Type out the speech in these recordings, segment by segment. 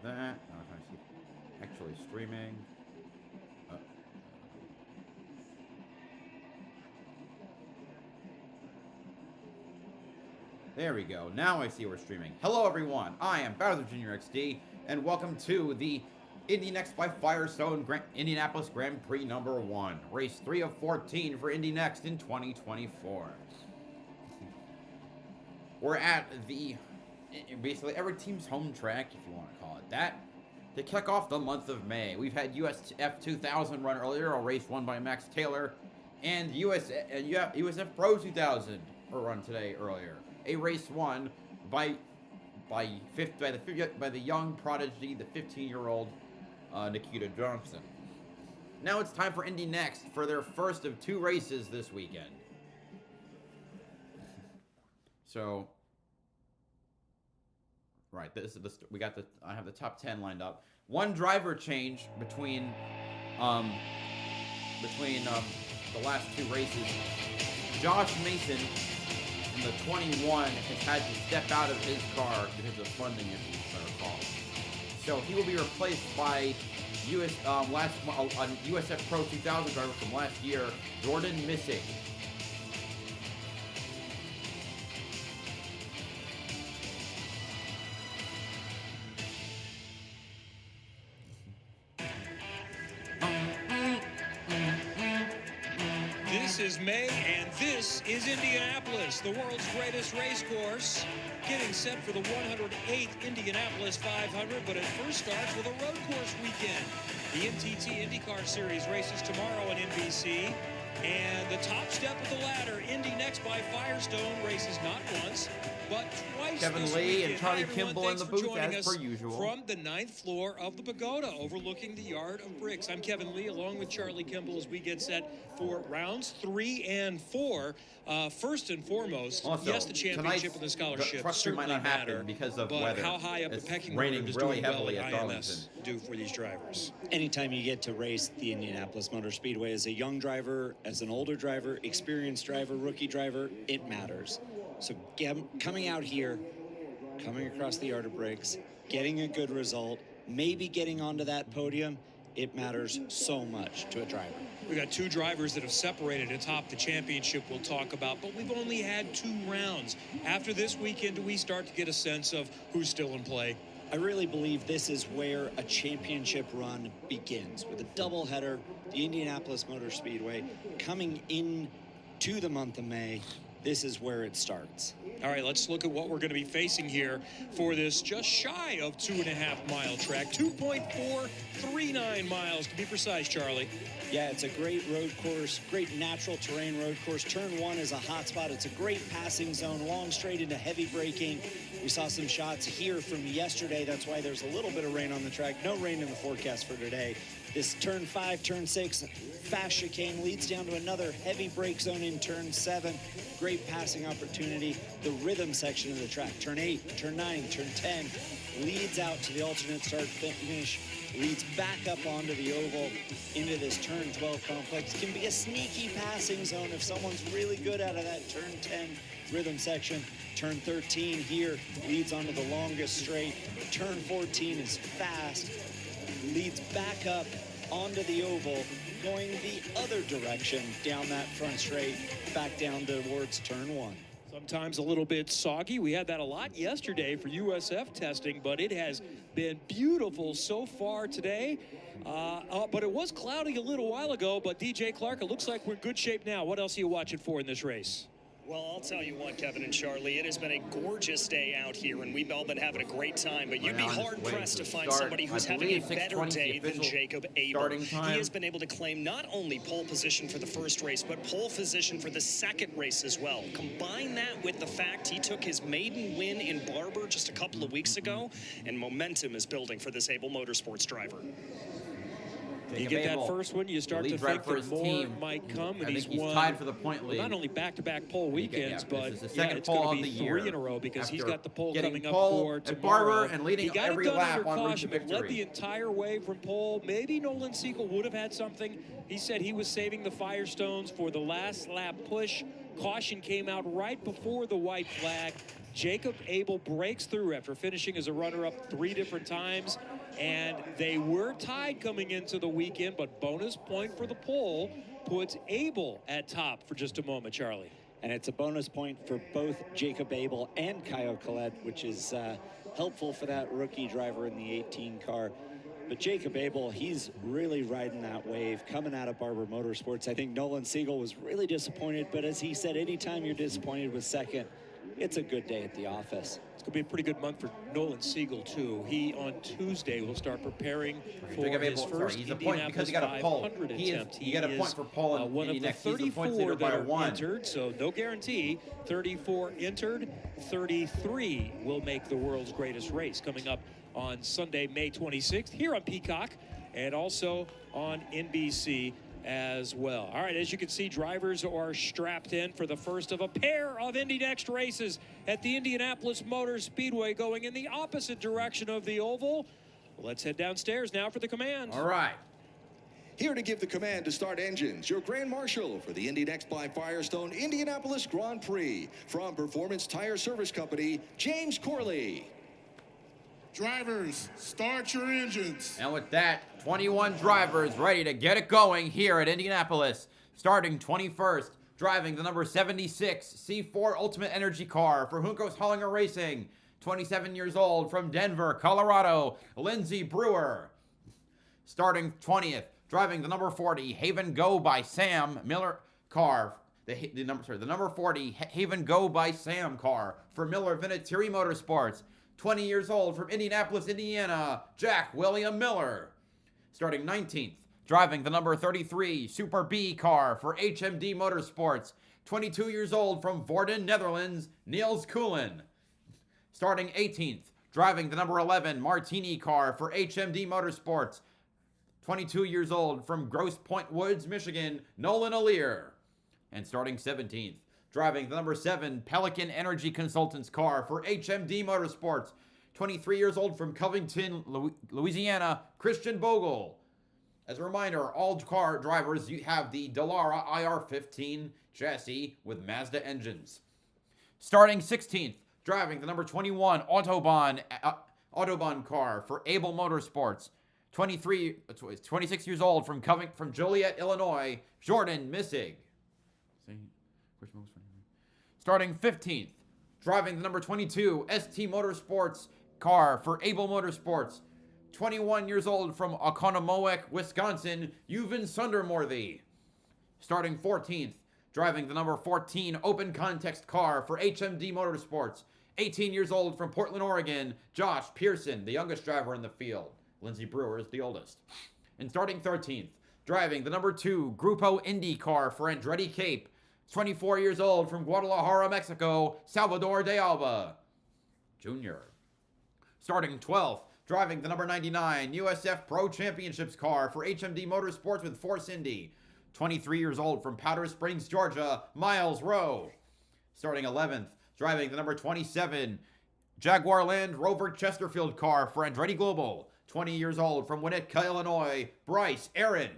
that. Now I'm trying to see actually streaming. There we go. Now I see we're streaming. Hello, everyone. I am BowserJrXD, and welcome to the Indy NXT by Firestone Indianapolis Grand Prix number 1. Race 3 of 14 for Indy NXT in 2024. We're at the, basically every team's home track, if you want to call it that, to kick off the month of May. We've had USF 2000 run earlier, a race won by Max Taylor, and USF Pro 2000 run today earlier. A race won by the young prodigy, the 15-year-old Nikita Johnson. Now it's time for Indy NXT for their first of 2 races this weekend. So, right, this is I have the top 10 lined up. One driver change between the last 2 races. Josh Mason in the 21 has had to step out of his car because of funding issues, if I recall. So he will be replaced by USF Pro 2000 driver from last year, Jordan Missig. This is May, and this is Indianapolis, the world's greatest race course, getting set for the 108th Indianapolis 500, but it first starts with a road course weekend. The NTT IndyCar Series races tomorrow on NBC, and the top step of the ladder, Indy NXT by Firestone, races not once, but twice. Kevin Lee and Charlie Kimball in the booth as per usual. From the 9th floor of the pagoda overlooking the yard of bricks. I'm Kevin Lee along with Charlie Kimball as we get set for rounds 3 and 4. First and foremost, also, yes, the championship and the scholarship certainly might not happen matter, because of but weather. how high up it's the pecking raining order does really doing heavily well at at Darlington. IMS do for these drivers? Anytime you get to race the Indianapolis Motor Speedway as a young driver, as an older driver, experienced driver, rookie driver, it matters. So coming out here, coming across the yard of bricks, getting a good result, maybe getting onto that podium, it matters so much to a driver. We got 2 drivers that have separated atop the championship we'll talk about, but we've only had 2 rounds. After this weekend, do we start to get a sense of who's still in play? I really believe this is where a championship run begins. With a doubleheader, the Indianapolis Motor Speedway coming in to the month of May, this is where it starts. All right, let's look at what we're going to be facing here for this just shy of 2.5-mile track. 2.439 miles to be precise, Charlie. Yeah, it's a great road course, great natural terrain road course. Turn 1 is a hot spot. It's a great passing zone, long straight into heavy braking. We saw some shots here from yesterday. That's why there's a little bit of rain on the track. No rain in the forecast for today. This turn 5, turn 6, fast chicane leads down to another heavy brake zone in turn 7. Great passing opportunity. The rhythm section of the track, turn 8, turn 9, turn 10, leads out to the alternate start finish, leads back up onto the oval into this turn 12 complex. Can be a sneaky passing zone if someone's really good out of that turn 10 rhythm section. Turn 13 here leads onto the longest straight. Turn 14 is fast, leads back up onto the oval, going the other direction down that front straight, back down towards turn 1. Sometimes a little bit soggy. We had that a lot yesterday for USF testing, but it has been beautiful so far today. But it was cloudy a little while ago, but DJ Clark, it looks like we're in good shape now. What else are you watching for in this race? Well, I'll tell you what, Kevin and Charlie, it has been a gorgeous day out here, and we've all been having a great time, but you'd be hard-pressed to find somebody who's having a better day than Jacob Abel. He has been able to claim not only pole position for the first race, but pole position for the second race as well. Combine that with the fact he took his maiden win in Barber just a couple of weeks ago, and momentum is building for this Abel Motorsports driver. You get that first one, you start to think that more might come, and he's won tied for the point lead. Not only back-to-back pole weekends, but it's it's going to be 3 in a row because he's got the pole coming up for tomorrow. Barber and leading he got every it done lap under on route to caution, but victory. led the entire way from pole. Maybe Nolan Siegel would have had something. He said he was saving the Firestones for the last lap push. Caution came out right before the white flag. Jacob Abel breaks through after finishing as a runner-up 3 different times. And they were tied coming into the weekend, but bonus point for the poll puts Abel at top for just a moment, Charlie. And it's a bonus point for both Jacob Abel and Kyle Collette, which is helpful for that rookie driver in the 18 car. But Jacob Abel, he's really riding that wave coming out of Barber Motorsports. I think Nolan Siegel was really disappointed, but as he said, anytime you're disappointed with second, it's a good day at the office. It's going to be a pretty good month for Nolan Siegel, too. He, on Tuesday, will start preparing for his first Indianapolis 500 attempt. You get a point for pole in one of the 34 that are entered, so no guarantee. 34 entered, 33 will make the world's greatest race coming up on Sunday, May 26th, here on Peacock, and also on NBC as well. All right, as you can see, drivers are strapped in for the first of a pair of Indy NXT races at the Indianapolis Motor Speedway, going in the opposite direction of the oval. Let's head downstairs now for the command. All right. Here to give the command to start engines, your Grand Marshal for the Indy NXT by Firestone Indianapolis Grand Prix. From Performance Tire Service Company, James Corley. Drivers, start your engines. And with that, 21 drivers ready to get it going here at Indianapolis. Starting 21st, driving the number 76 C4 Ultimate Energy car for Juncos Hollinger Racing. 27 years old from Denver, Colorado, Lindsey Brewer. Starting 20th, driving the number 40 Haven Go by Sam Miller car. The number 40 Haven Go by Sam car for Miller Vinatieri Motorsports. 20 years old from Indianapolis, Indiana, Jack William Miller. Starting 19th, driving the number 33 Super B car for HMD Motorsports. 22 years old from Vorden, Netherlands, Niels Koolin. Starting 18th, driving the number 11 Martini car for HMD Motorsports. 22 years old from Grosse Pointe Woods, Michigan, Nolan Allier. And starting 17th, driving the number 7 Pelican Energy Consultants car for HMD Motorsports. 23 years old from Covington, Louisiana, Christian Bogle. As a reminder, all car drivers have the Dallara IR15 chassis with Mazda engines. Starting 16th, driving the number 21 Autobahn car for Able Motorsports. 26 years old from Joliet, Illinois, Jordan Missig. Starting 15th, driving the number 22 ST Motorsports car for Able Motorsports. 21 years old from Oconomowoc, Wisconsin, Euven Sundermorthy. Starting 14th, driving the number 14 Open Context car for HMD Motorsports. 18 years old from Portland, Oregon, Josh Pearson, the youngest driver in the field. Lindsey Brewer is the oldest. And starting 13th, driving the number 2 Grupo Indy car for Andretti Cape. 24 years old from Guadalajara, Mexico, Salvador de Alba Jr. Starting 12th, driving the number 99 USF Pro Championships car for HMD Motorsports with Force Indy. 23 years old from Powder Springs, Georgia, Miles Rowe. Starting 11th, driving the number 27 Jaguar Land Rover Chesterfield car for Andretti Global. 20 years old from Winnetka, Illinois, Bryce Aaron.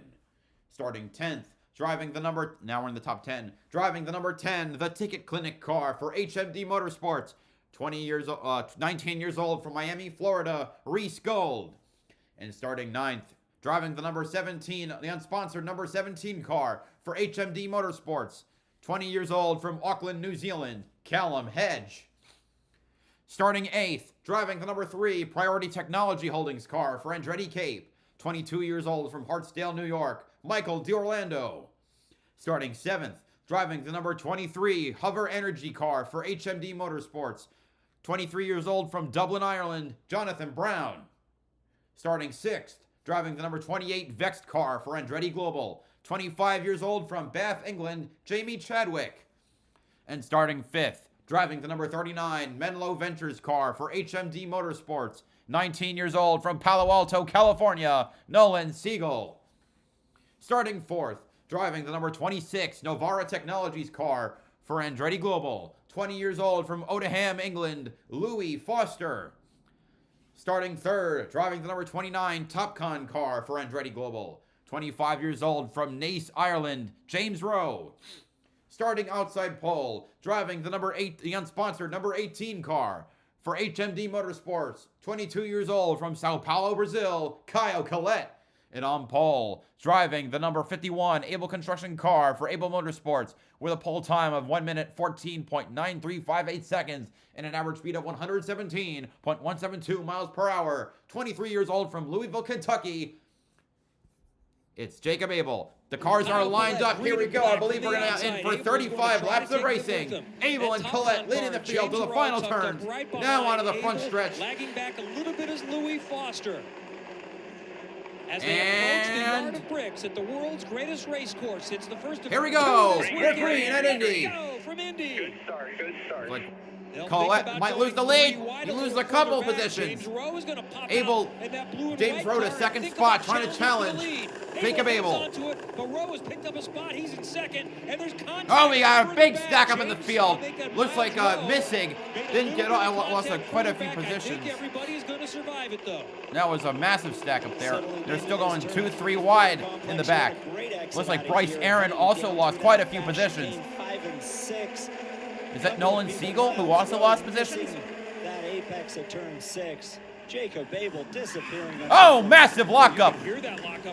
Starting 10th, driving the number, now we're in the top 10, driving the number 10, the Ticket Clinic car for HMD Motorsports. 19 years old from Miami, Florida, Reese Gold. And starting 9th, driving the number 17, the unsponsored number 17 car for HMD Motorsports. 20 years old from Auckland, New Zealand, Callum Hedge. Starting 8th, driving the number 3 Priority Technology Holdings car for Andretti Cape. 22 years old from Hartsdale, New York, Michael D'Orlando. Starting 7th, driving the number 23 Hover Energy car for HMD Motorsports. 23 years old from Dublin, Ireland, Jonathan Brown. Starting 6th, driving the number 28 Vexed car for Andretti Global. 25 years old from Bath, England, Jamie Chadwick. And starting 5th, driving the number 39 Menlo Ventures car for HMD Motorsports. 19 years old from Palo Alto, California, Nolan Siegel. Starting 4th, driving the number 26 Novara Technologies car for Andretti Global. 20 years old from Oldham, England, Louis Foster. Starting 3rd, driving the number 29 Topcon car for Andretti Global. 25 years old from Naas, Ireland, James Rowe. Starting outside pole, driving the unsponsored number 18 car for HMD Motorsports, 22 years old from Sao Paulo, Brazil, Caio Collet. And on pole, driving the number 51 Able Construction car for Able Motorsports with a pole time of 1 minute 14.9358 seconds and an average speed of 117.172 miles per hour. 23 years old from Louisville, Kentucky. It's Jacob Abel. The cars are lined up. Here we go. I believe we're going to end for 35 laps of racing. Abel and Collet leading the field to the final turns. Now onto the front stretch. Lagging back a little bit is Louis Foster. As they approach the yard of bricks at the world's greatest race course, it's the first of here we go. We're Prix at Indy. Here we go from Indy. Good start. Like, Collet might lose the lead. You lose a couple positions. Abel, James Rowe to second spot, trying to challenge Jacob Abel. But Rowe has picked up a spot. He's in second, and there's contact. Oh, we got a big stack up in the field. Looks like Missing didn't get on. Lost quite a few positions. Everybody's going to survive it, though. That was a massive stack up there. They're still going 2-3 wide in the back. Looks like Bryce Aaron also lost quite a few positions. 5 and 6. Is that Nolan Siegel, who also lost positions? That apex at turn 6. Jacob Abel disappearing. Oh, massive lockup.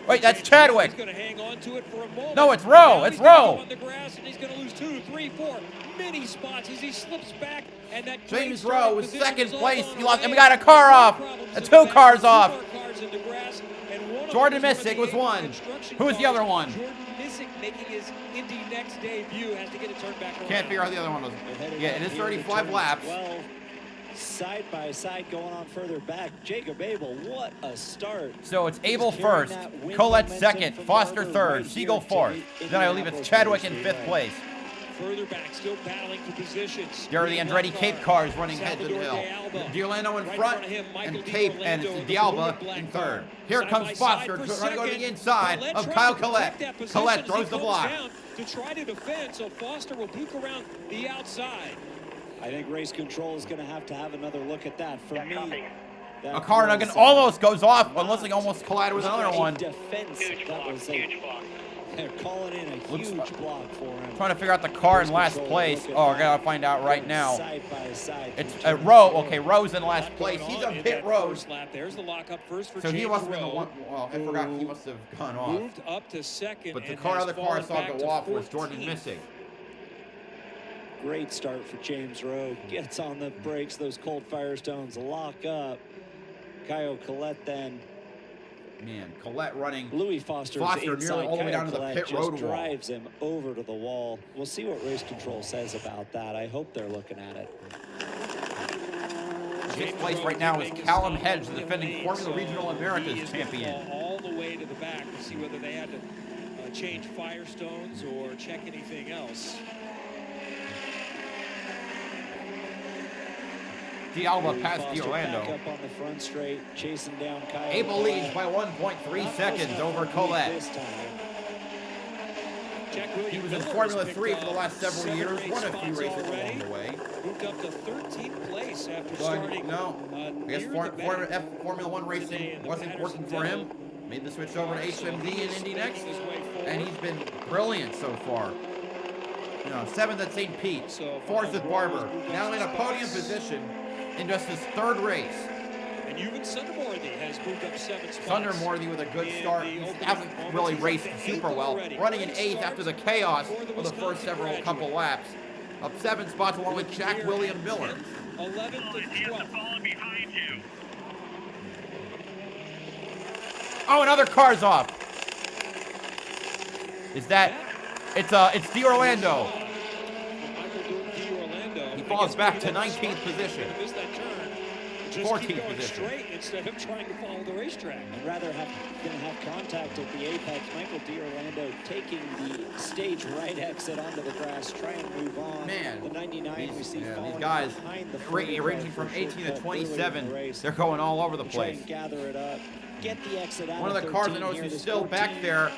Wait, that's Chadwick. He's going to hang on to it for a moment. No, it's Rowe. It's Rowe. On the grass, and he's going to lose 2, 3, 4 many spots as he slips back. And that James Rowe was second place. He lost, and we got a car off. 2 cars off. Jordan Missick was one. Who was the other one? Jordan Missick making his Indy NXT debut has to get it turned back around. Can't figure out the other one was. Yeah, it is 35 laps. 12, side by side going on further back. Jacob Abel, what a start. So it's Abel first, Collet second, Foster third, Siegel fourth. Then I believe it's Chadwick in 5th place. Further back, still battling for positions. There are the Andretti Cape cars running head to hill. D'Orlando in front, and Cape, and it's D'Alba in third. Here comes Foster trying to go to the inside of Caio Collet. Collet throws the block. To try to defend, so Foster will peek around the outside. I think race control is going to have another look at that. For me, a car nugget almost goes off, unless he almost collided with another one. Huge block. They're calling in a huge block for him. Trying to figure out the car in last place. Oh, we're going to find out right now. Side by side. It's Rowe. Okay, Rowe's in last place. He's on pit road. There's the lockup first for So he James must have been the Rowe. one. Well, I forgot he must have gone off. Moved up to second. But the and other has car I fallen saw back go to off was 14th. Jordan Missing. Great start for James Rowe. Gets on the brakes. Those cold Firestones lock up. Caio Collet then. Man, Collet running. Louis Foster's Foster inside. nearly all the way Caio down to the Collet pit just road wall. drives him over to the wall. We'll see what race control says about that. I hope they're looking at it. 6th place right now is Callum Hedge, the defending Formula Regional Americas champion. All the way to the back to see whether they had to change Firestones or check anything else. D'Alba passed Foster D'Orlando. back up on the front straight, chasing down Caio Abel Collet. leads by 1.3 seconds over Collet. This time. He was in Formula 3 for the last several years, won a few races along the way. Moved up to 13th place after But starting. no, I guess Formula 1 racing wasn't working for him. Made the switch over to HMD and Indy next, and he's been brilliant so far. You know, 7th at St. Pete, 4th at Barber, now in a podium position in just his 3rd race. And even Sunderworthy has moved up 7 spots. Sunderworthy with a good start. He hasn't really raced super well. Running in 8th after the chaos of the first couple laps. Up 7 spots along with Jack William Miller. 11th to 12th. Oh, another car's off. Is that? It's D'Orlando. He falls back to 19th position. 14th position. Straight instead of trying to follow the racetrack. I'd rather have contact at the apex. Michael D'Orlando taking the stage right exit onto the grass, try and move on. Man, the 99 we see these falling guys behind the ranging from 18 to 27, they're going all over the try place. and gather it up. Get the exit out. One of the cars I noticed who's still back there.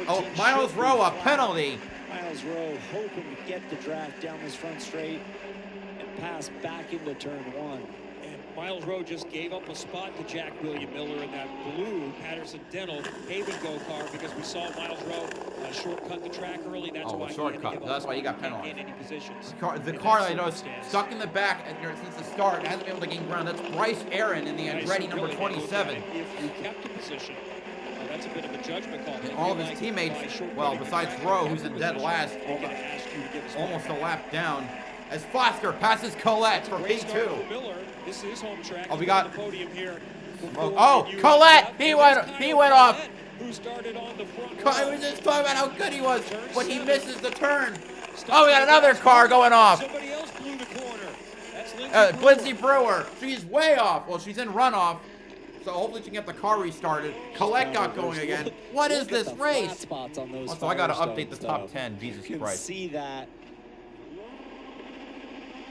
Oh, Miles Miles Rowe, a penalty. Miles Rowe hoping to get the draft down this front straight and pass back into turn 1. Miles Rowe just gave up a spot to Jack William Miller in that blue Patterson Dental Haven Go car because we saw Miles Rowe shortcut the track early. That's why he got penalized. Gain any positions. The car I know is stuck in the back since the start. Hasn't been able to gain ground. That's Bryce Aaron in the Andretti number 27. If you kept the position, that's a bit of a judgment call. And all of his teammates, well, besides Rowe, who's in dead last, almost a lap down. As Foster passes Collette for P2. This is home track. Oh, we got the podium here. Oh, Collette! He went off. Who started on the front? I was just talking about how good he was, but he misses the turn. Oh, we got another car going off. Somebody else blew the corner. That's Lindsay Brewer. She's way off. Well, she's in runoff. So hopefully she can get the car restarted. Collette got going again. What is this race? Also, I got to update the top 10. Jesus Christ. You can see that.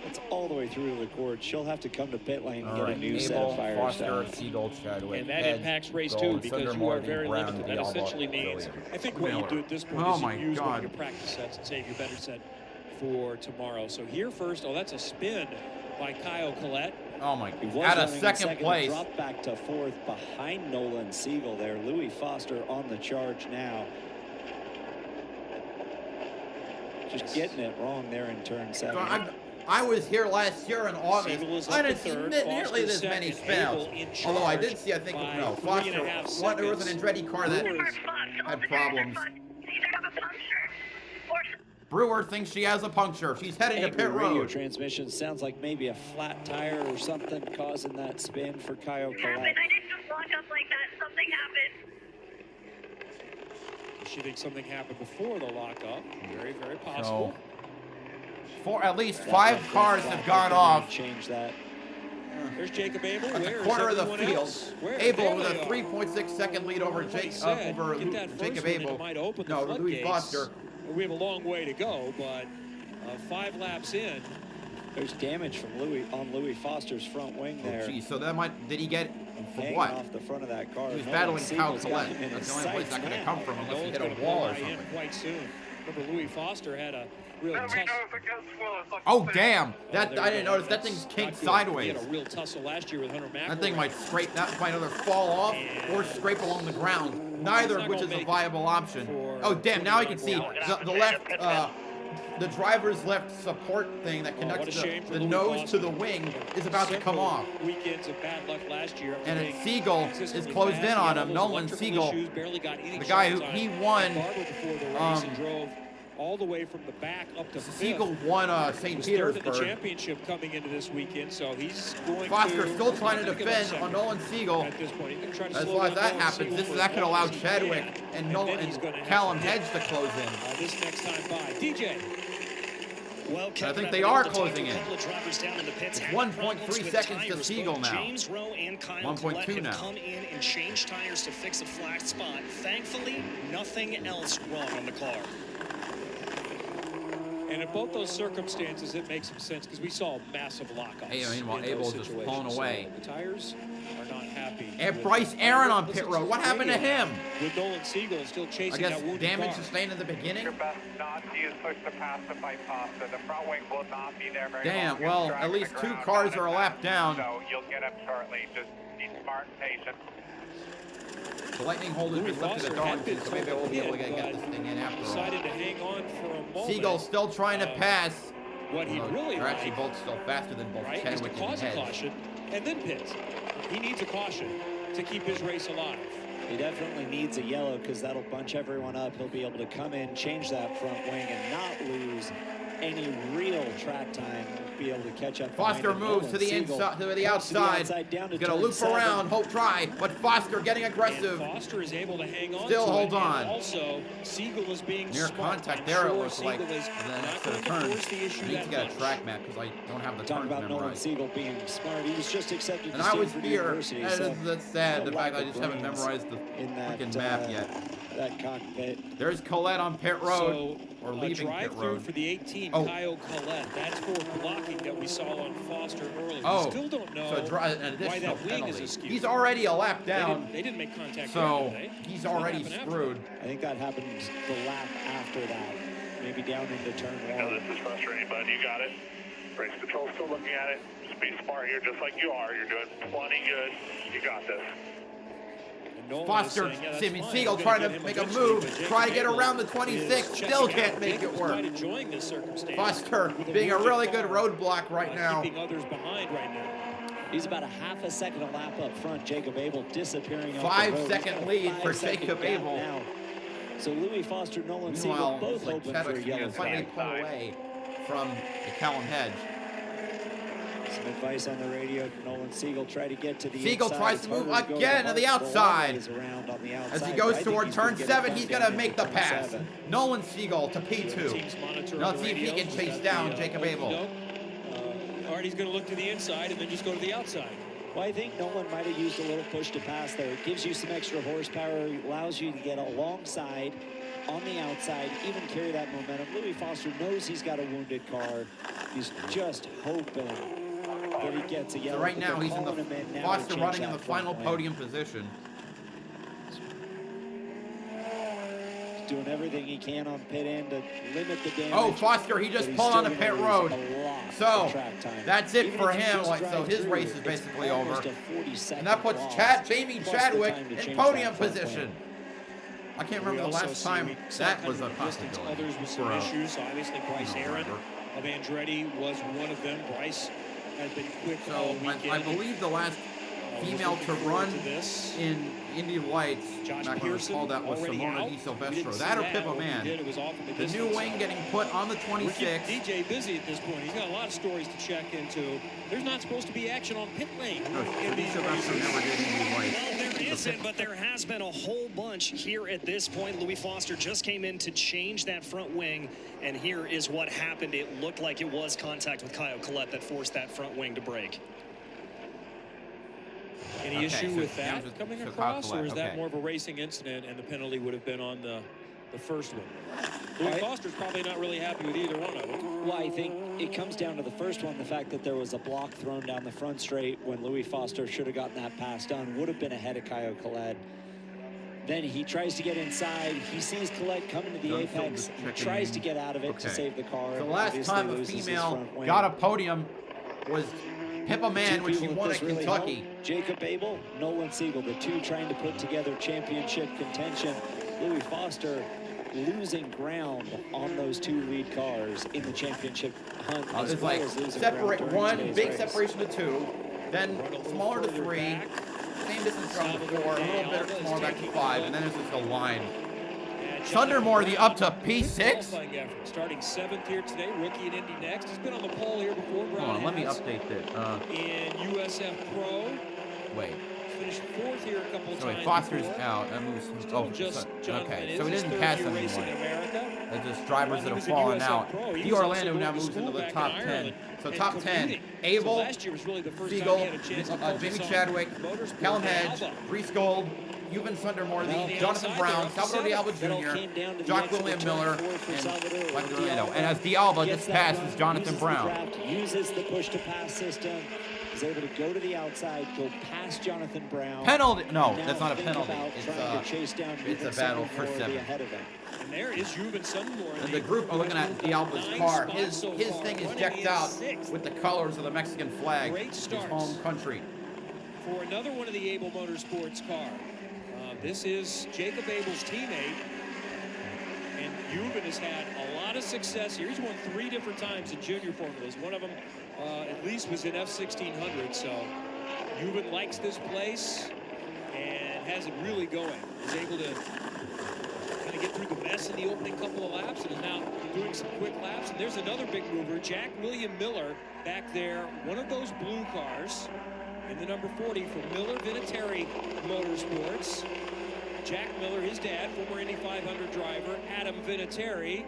It's all the way through to the court. She'll have to come to pit lane and get a new set of Firestone. Siegel, Chadwick, and that impacts race 2 because you are very limited. That essentially means, I think what you do at this point is you use one of your practice sets and save your better set for tomorrow. So here first, that's a spin by Kyle Collette. Oh my God, at a second place. Drop back to 4th behind Nolan Siegel there. Louis Foster on the charge now. Just getting it wrong there in turn 7. So I was here last year in August. I didn't see nearly this many spin-outs. Although I did see, I think, no, Foster, there was an Andretti car that had problems. Brewer thinks she has a puncture. She's heading to pit road. Transmission sounds like maybe a flat tire or something causing that spin for Kyle Collette. I didn't just lock up like that. Something happened. She thinks something happened before the lockup. Very, very possible. So, at least 5 cars have gone off. Change that. There's Jacob Abel. At the corner of the field. Abel with a 3.6 second lead over Jacob Abel. No, Louis Foster. We have a long way to go, but 5 laps in. There's damage from Louis Foster's front wing there. Oh, geez, so that did he get for hanging what? Off the front of that car. He was battling Kyle Collette. That's the only place that's going to come from unless he hit a wall or something. Quite soon. Remember, Louis Foster had a real tussle. Oh damn! I didn't notice that thing's kicked sideways. He had a real tussle last year with Hunter McElroy. That thing might either fall off or scrape along the ground. Neither of which is a viable option. Oh damn! Now I can see the left, the driver's left support thing that connects the nose to the wing is about to come off. Weekends of bad luck last year. And it's Siegel is closed in on him. Nolan Siegel, the guy who he won. All the way from the back up to Siegel won St. Petersburg. The championship coming into this weekend, so he's going Foster still trying to defend on Nolan Siegel. At this point, as long as that happens, that could allow Chadwick and Callum Hedge to close in. This next time by DJ. Well, I think they are closing in. It's 1.3 seconds to Siegel now. James Rowe and Kyle 1.2 now. come in and change tires to fix a flat spot. Thankfully, nothing else wrong on the car. And in both those circumstances, it makes some sense because we saw massive lockups. Hey, meanwhile, Abel just blown away. So the tires are not happy. And Bryce Aaron on pit road. What happened to him? With Nolan Siegel still chasing that wounded damage car. sustained in the beginning. Your best not to use push to pass the fight faster. The front wing will not be there very Damn. long. Well, at least 2 cars are a lap down. So you'll get up shortly. Just be smart and patient. The lightning holder's been lifted at Darlington, so maybe we'll be able to get this thing in after all. Decided to hang on for a moment. Siegel's still trying to pass. What he really They're actually both still faster than both Chadwick and Hedge. Caution and then pits. He needs a caution to keep his race alive. He definitely needs a yellow because that'll bunch everyone up. He'll be able to come in, change that front wing, and not lose any real track time. Be able to catch up. Foster moves to the inside, to the outside. He's gonna loop around, hope try, but Foster getting aggressive. And Foster is able to hang on. Still hold on. And also, Siegel is being near smart. contact there. It looks like. And then after the turn, I need to get a track map because I don't have the turns about Nolan memorized. Siegel being smart. He was just accepted. And I was here. That's sad. The fact I just haven't memorized the freaking map yet. That cockpit. There's Collette on pit road, or leaving pit road. For the 18, Kyle Collette. That's for blocking that we saw on Foster earlier. We still don't know an additional why that wing penalty. is askew. He's already a lap down. They didn't make contact. So he's already screwed. I think that happened the lap after that. Maybe down into turn 1. No, this is frustrating, bud. You got it. Race control still looking at it. Just be smart here, just like you are. You're doing plenty good. You got this. Foster, Siegel trying to make a move, try to get around the 26, still can't make it work. Foster being a really good roadblock right now. Keeping others behind right now. He's about a half a second a lap up front. Jacob Abel disappearing. 5-second lead for Jacob Abel. Now. So Louis Foster, Nolan Siegel both open for a yellow flag. Pull away from the Callum Hedge. Some advice on the radio. Nolan Siegel try to get to the Siegel inside. tries to move again to the outside. As he goes toward turn 7, he's going to make the pass. Nolan Siegel to P2. Now let's see if he can chase down Jacob Abel. Artie's going to look to the inside and then just go to the outside. Well, I think Nolan might have used a little push to pass there. It gives you some extra horsepower. It allows you to get alongside on the outside, even carry that momentum. Louis Foster knows he's got a wounded car. He's just hoping that he gets a yellow. So right now he's in the Foster running in the final podium position. Doing everything he can on pit end to limit the damage. Oh, Foster, he just pulled on the pit road. So that's it for him. So his race is basically over. And that puts Jamie Chadwick in podium position. I can't remember the last time that was a possibility. Others with some issues. Obviously, Bryce Aaron of Andretti was one of them. Bryce has been quick all weekend. I believe the last female to run in Indy Lights, back when it was called that, was Simona Di Silvestro. That or Pippa Man. The new wing getting put on the 26. DJ busy at this point. He's got a lot of stories to check into. There's not supposed to be action on pit lane. No, Di Silvestro never did Indy Lights. Well, there isn't, but there has been a whole bunch here at this point. Louis Foster just came in to change that front wing, and here is what happened. It looked like it was contact with Kyle Collette that forced that front wing to break. Any issue with that coming across, or is that more of a racing incident and the penalty would have been on the first one? Louis Foster's probably not really happy with either one of them. Well, I think it comes down to the first one, the fact that there was a block thrown down the front straight when Louis Foster should have gotten that pass done, would have been ahead of Kyle Collette. Then he tries to get inside. He sees Collette coming to the apex. He tries to get out of it to save the car. The last time a female got a podium was Pippa Man when she won at Kentucky. Jacob Abel, Nolan Siegel, the two trying to put together championship contention. Louis Foster losing ground on those two lead cars in the championship hunt. It's like separate one, big separation to 2, then smaller to 3, same distance from 4, a little bit smaller back to 5, and then it's just a line. Thundermore, the up to P6. Starting 7th here today, rookie at Indy NXT. He's been on the pole here before. Hold on, let me update that. In USF Pro. Wait. Finished 4th here a couple of times. Foster's out. That moves. Oh, okay. So he didn't pass anyone. It's just drivers that have fallen out. The Orlando now moves into the top 10. So top 10: Abel, Siegel, Jamie Chadwick, Callum Hedge, Reese Gold, Euban Sundermore, Jonathan Brown, Salvador D'Alba Jr., Jock William Miller, and Michael Orlando. And as D'Alba just passes Jonathan Brown. Uses the push to pass system. Is able to go to the outside, go past Jonathan Brown. Penalty? No, that's not a penalty. It's a battle for 7. And there is Euban Sundermore. And the group are looking at D'Alba's car. His thing is decked out with the colors of the Mexican flag, his home country. For another one of the Abel Motorsports car. This is Jacob Abel's teammate. And Euban has had a lot of success here. He's won 3 different times in junior formulas. One of them at least was in F1600. So Euban likes this place and has it really going. He's able to kind of get through the mess in the opening couple of laps and is now doing some quick laps. And there's another big mover, Jack William Miller, back there. One of those blue cars in the number 40 for Miller Vinatieri Motorsports. Jack Miller, his dad, former Indy 500 driver, Adam Vinatieri,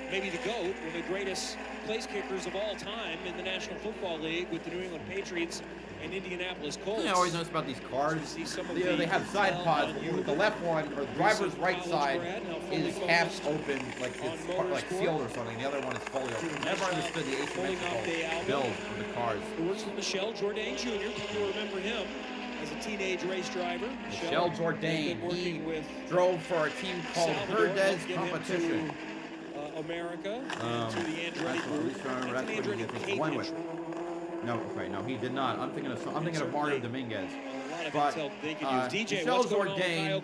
maybe the GOAT, one of the greatest place kickers of all time in the National Football League with the New England Patriots and Indianapolis Colts. I always notice about these cars. They have side pods. The left one, or the driver's right side, is half open, like it's like sealed or something. The other one is fully open. Never understood the asymmetrical build of the cars. Who works with Michel Jourdain Jr. People remember him as a teenage race driver. Michel Jourdain. He drove for a team called Herdez Competition. America to the Andretti group. It's an Andretti Cage No, okay, no, he did not. I'm thinking of Mario Dominguez. But DJ, Michel Jourdain,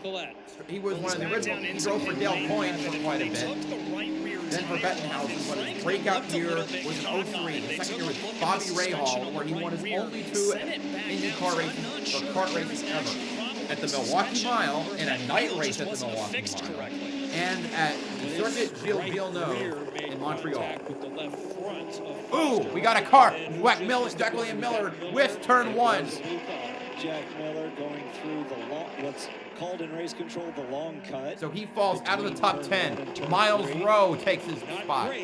he was one of the original. He drove for Dale Coyne for quite a bit. Then for Bettenhausen, but his breakout year was in 03. The second year was Bobby Rahal, where he won his only 2 IndyCar races or kart races ever. At the Milwaukee Mile, and a night race at the Milwaukee Mile, and at the Circuit Gilles Villeneuve in Montreal. Ooh, we got a car. Jack William Miller with turn 1. Jack Miller going through the long, what's called in race control the long cut. So he falls out of the top 10. Miles Rowe takes his spot.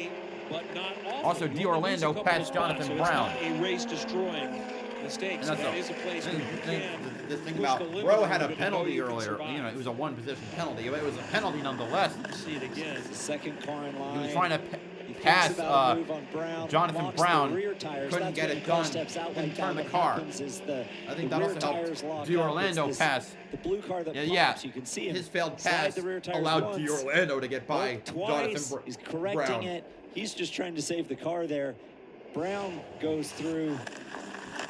Also, D'Orlando passed Jonathan Brown. A race destroying mistakes. And that is a place where you can. The thing about Rowe had a penalty earlier. You know, it was a 1-position penalty, but it was a penalty nonetheless. See it again. It's the second car in line. He was trying to pass Jonathan Brown, couldn't get it done, couldn't turn the car. I think that also helped D'Orlando pass. The blue car that pops, you can see him. His failed pass allowed D'Orlando to get by Jonathan Brown. He's correcting it. He's just trying to save the car there. Brown goes through.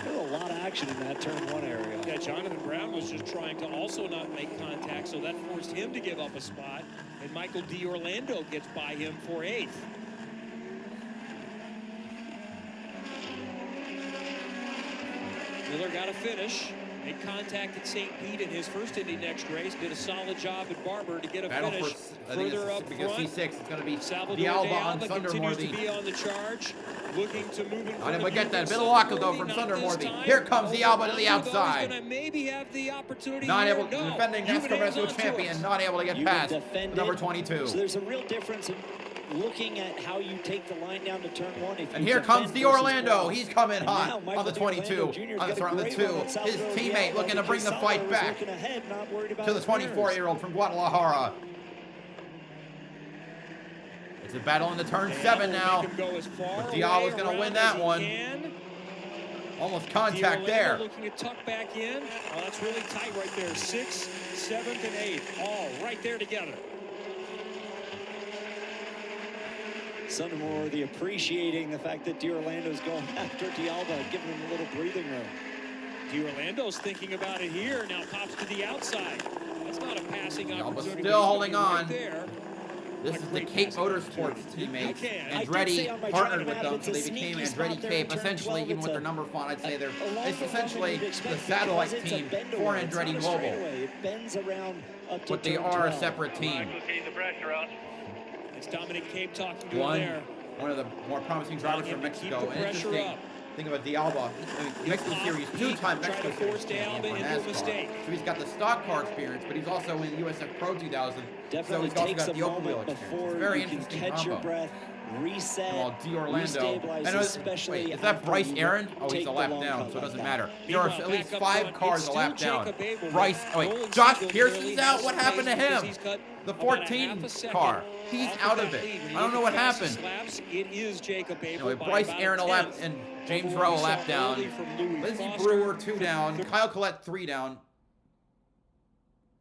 There's a lot of action in that turn 1 area. Yeah, Jonathan Brown was just trying to also not make contact, so that forced him to give up a spot, and Michael D'Orlando gets by him for 8th. Miller got a finish, made contact at St. Pete in his first Indy NXT race, did a solid job at Barber to get a finish. Further up because front, C6, it's going to be Salvador D'Alba on continues to be on the charge, looking to move in front of get that bit of luck though from Thundermorthy. Here comes D'Alba to the outside. Maybe have the opportunity. Not able, defending NASCAR National Champion, not able to get past number 22. So there's a real difference in looking at how you take the line down to turn 1. And here comes D'Orlando. He's coming hot on the 22. On the 2. His teammate looking to bring the fight back to the 24-year-old from Guadalajara. It's a battle in the turn 7 now. But D'Alba's going to win that one. Almost contact there. Looking to tuck back in. Oh, that's really tight right there. 6th, 7th, and 8th. All right there together. Thundermorthy appreciating the fact that D'Orlando's going after D'Alba, giving him a little breathing room. D'Orlando's thinking about it here. Now pops to the outside. That's not a passing opportunity. Still holding on. Right there. This is the Cape Motorsports teammate. Andretti partnered with them, so they became Andretti Cape. Essentially, even with their number font, I'd say it's essentially the satellite team for Andretti Global. But they are a separate team. It's Dominic Cape talking to him there. One of the more promising drivers from Mexico. And interesting, think about D'Alba. Mexico Series, 2-time Mexico Series champion for NASCAR. So he's got the stock car experience, but he's also in USF Pro 2000. Definitely so he's also takes got the open wheel experience. It's very interesting catch combo. Your breath, reset, well, D'Orlando. Wait, is that Bryce Aaron? Oh, he's a lap down, so it doesn't matter. There are at least 5 cars a lap down. Bryce, oh wait, Josh Pearson's out? What happened to him? The 14 car. He's out of it. I don't know what happened. Anyway, Bryce Aaron a lap and James Rowe a lap down. Lindsey Brewer 2 down. Kyle Collette 3 down.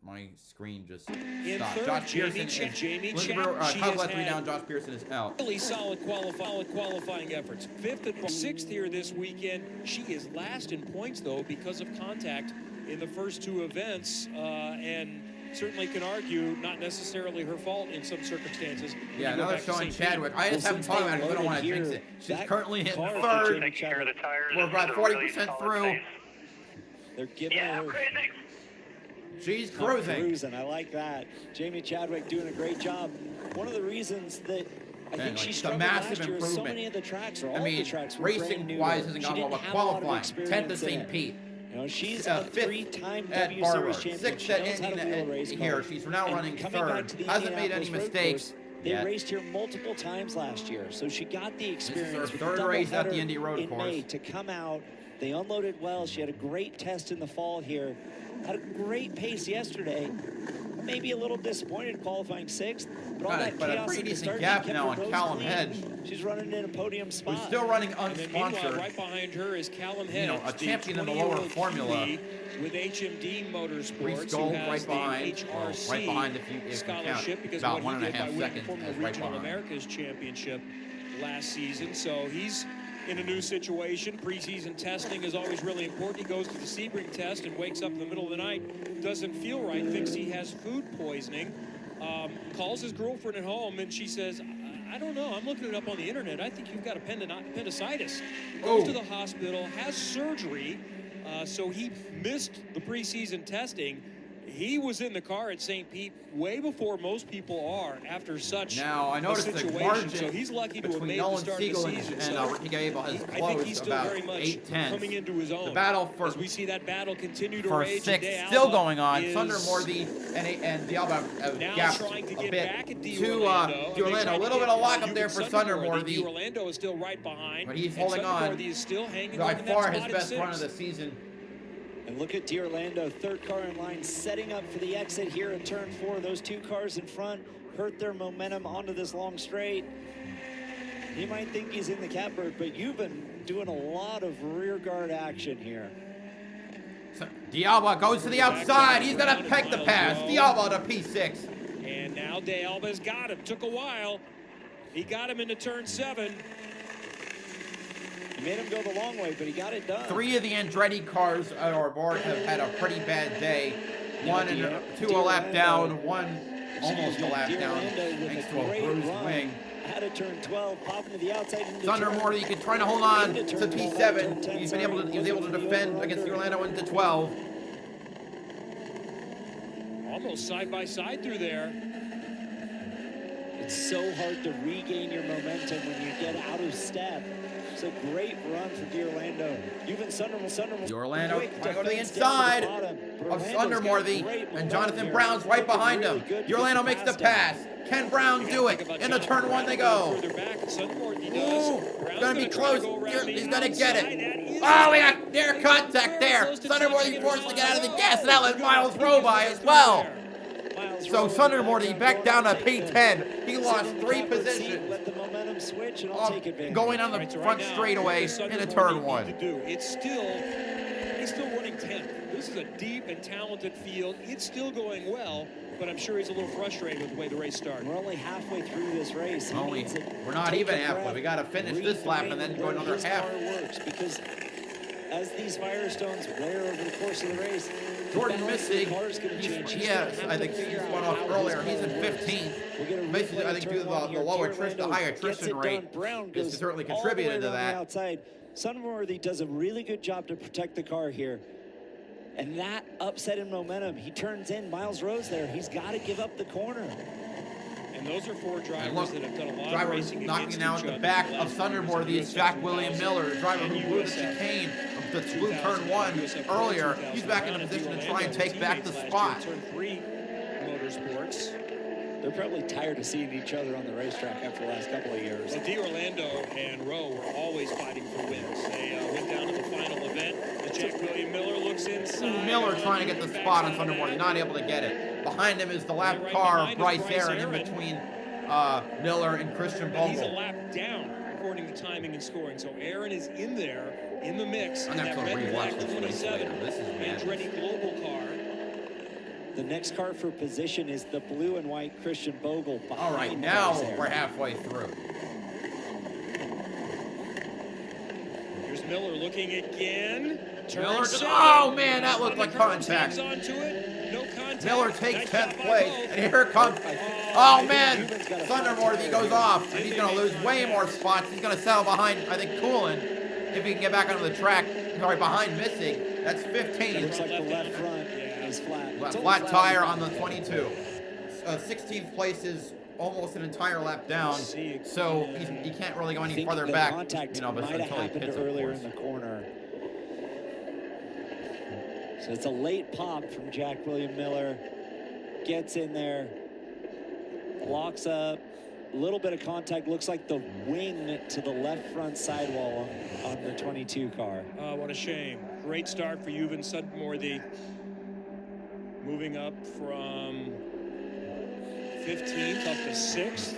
My screen just stopped. Josh Pearson is Kyle Collette 3 down. Josh Pearson is out. Really solid qualifying efforts. 5th and 6th here this weekend. She is last in points though because of contact in the first 2 events, and certainly can argue not necessily her fault in some circumstances. Yeah, now they're showing Chadwick. I just haven't talked about it because I don't want to jinx it. She's currently hitting 3rd. We're about 40% through. They're giving her. She's cruising. I like that. Jamie Chadwick doing a great job. One of the reasons that I think she struggled last year is so many of the tracks, or all the tracks were brand new. Racing-wise hasn't gone well, but qualifying. 10th at St. Pete. You know, she's a 3-time at W Barber. Series champion. 6th at here. She's now running 3rd. Hasn't made any mistakes. They raced here multiple times last year, so she got the experience. This is her 3rd race at the Indy Road Course. May to come out. They unloaded well. She had a great test in the fall here. Had a great pace yesterday. Maybe a little disappointed qualifying 6th, but all that chaos a pretty in the decent start gap now on Callum Hedge. She's running in a podium spot. Who's still running unsponsored. Right behind her is Callum Hedge, you know, a champion in the lower formula. With HMD Motorsports, Reese Gold right behind. Right behind if you scholarship, because about 1.5 seconds as right Regional behind. America's championship last season, so he's in a new situation. Preseason testing is always really important. He goes to the Sebring test and wakes up in the middle of the night, doesn't feel right, thinks he has food poisoning, calls his girlfriend at home, and she says, I don't know, I'm looking it up on the internet. I think you've got appendicitis. Goes to the hospital, has surgery, so he missed the preseason testing. He was in the car at St. Pete way before most people are after such now, I noticed a situation. The margin so he's lucky to have made Nolan the start Siegel of the season. and Ricky Gable has I think he's closed still about very much 8-10. coming into his own. The battle for as we see that battle continue to for rage. 6 De still Alba going on. is Thunder Morty and Dialba now gapped trying to a get bit back at to Orlando. A little bit of lock up there for Thunder Morty. Orlando is still right behind, but he's holding on. Is still hanging by on far that his best run of the season. And look at Orlando, third car in line, setting up for the exit here at turn 4. Those 2 cars in front hurt their momentum onto this long straight. You might think he's in the catbird, but you've been doing a lot of rear guard action here. So Dialba goes to the outside. He's going to peg the pass. Dialba to P6. And now De Alba's got him. Took a while. He got him into turn 7. He made him go the long way, but he got it done. 3 of the Andretti cars at our board have had a pretty bad day. 1 and 2 a lap down, 1 almost a lap down, thanks to a bruised wing. Out of turn 12, popping to the outside. Thunder Morty trying to hold on to P7. He was able to defend against Orlando into 12. Almost side by side through there. It's so hard to regain your momentum when you get out of step. It's a great run for Orlando. Even Sundermore. Orlando trying to go to the inside of Sundermore, and Jonathan Brown's right behind him. Orlando makes the pass. Can Brown do it? Into turn 1 they go. Ooh, gonna be close. He's gonna get it. Oh, we got near contact there. Sundermore forced to get out of the gas, and that let Miles row by as well. So Sundermore back down to P10. He lost 3 positions. Let the momentum switch and I'll take advantage. Going on the front straightaway into turn 1. He's still running 10th. This is a deep and talented field. It's still going well, but I'm sure he's a little frustrated with the way the race started. We're only halfway through this race. We're not even halfway. We got to finish this lap and then go another half. Works because as these Firestones wear over the course of the race, Jordan Missig, I think he's one off earlier. He's in 15th. Basically, I think due to the low attrition, the high attrition rate, has certainly contributed to that. Outside. Sunworthy does a really good job to protect the car here. And that upset in momentum. He turns in. Miles Rose there. He's got to give up the corner. And those are 4 drivers that have done a lot of racing knocking down at the back of Sundermore. Is Jack William Miller, the driver who blew the chicane of the blue turn 1 earlier. He's back in a position to try and take back the spot. Turn 3 Motorsports. They're probably tired of seeing each other on the racetrack after the last couple of years. Well, Orlando and Rowe were always fighting for wins. They went down to the final event. Jack William Miller looks inside. Miller trying to get the spot on Sundermore, not able to get it. Behind him is the lap car of Bryce Aaron in between Miller and Christian Bogle. He's a lap down according to timing and scoring. So Aaron is in there in the mix. I'm going to have to rewatch this 27 This is Andretti Global car. The next car for position is the blue and white Christian Bogle. All right, now we're halfway through. Here's Miller looking again. Miller, oh man, that looked like contact. Onto it. No contact. Miller takes 10th place, and here comes, oh man, Sundermore, he goes off, and he's going to lose way more spots. He's going to settle behind, I think, Coolin, if he can get back onto the track. Sorry, behind Missig. That's 15. It looks like the left front is flat. Flat tire on the 22. 16th place is almost an entire lap down, so he can't really go any farther back, contact but might have until he happened pits, earlier in the corner. So it's a late pop from Jack William Miller. Gets in there, locks up, a little bit of contact. Looks like the wing to the left front sidewall on the 22 car. Oh, what a shame. Great start for Yuvan Sudmore, moving up from 15th up to 6th.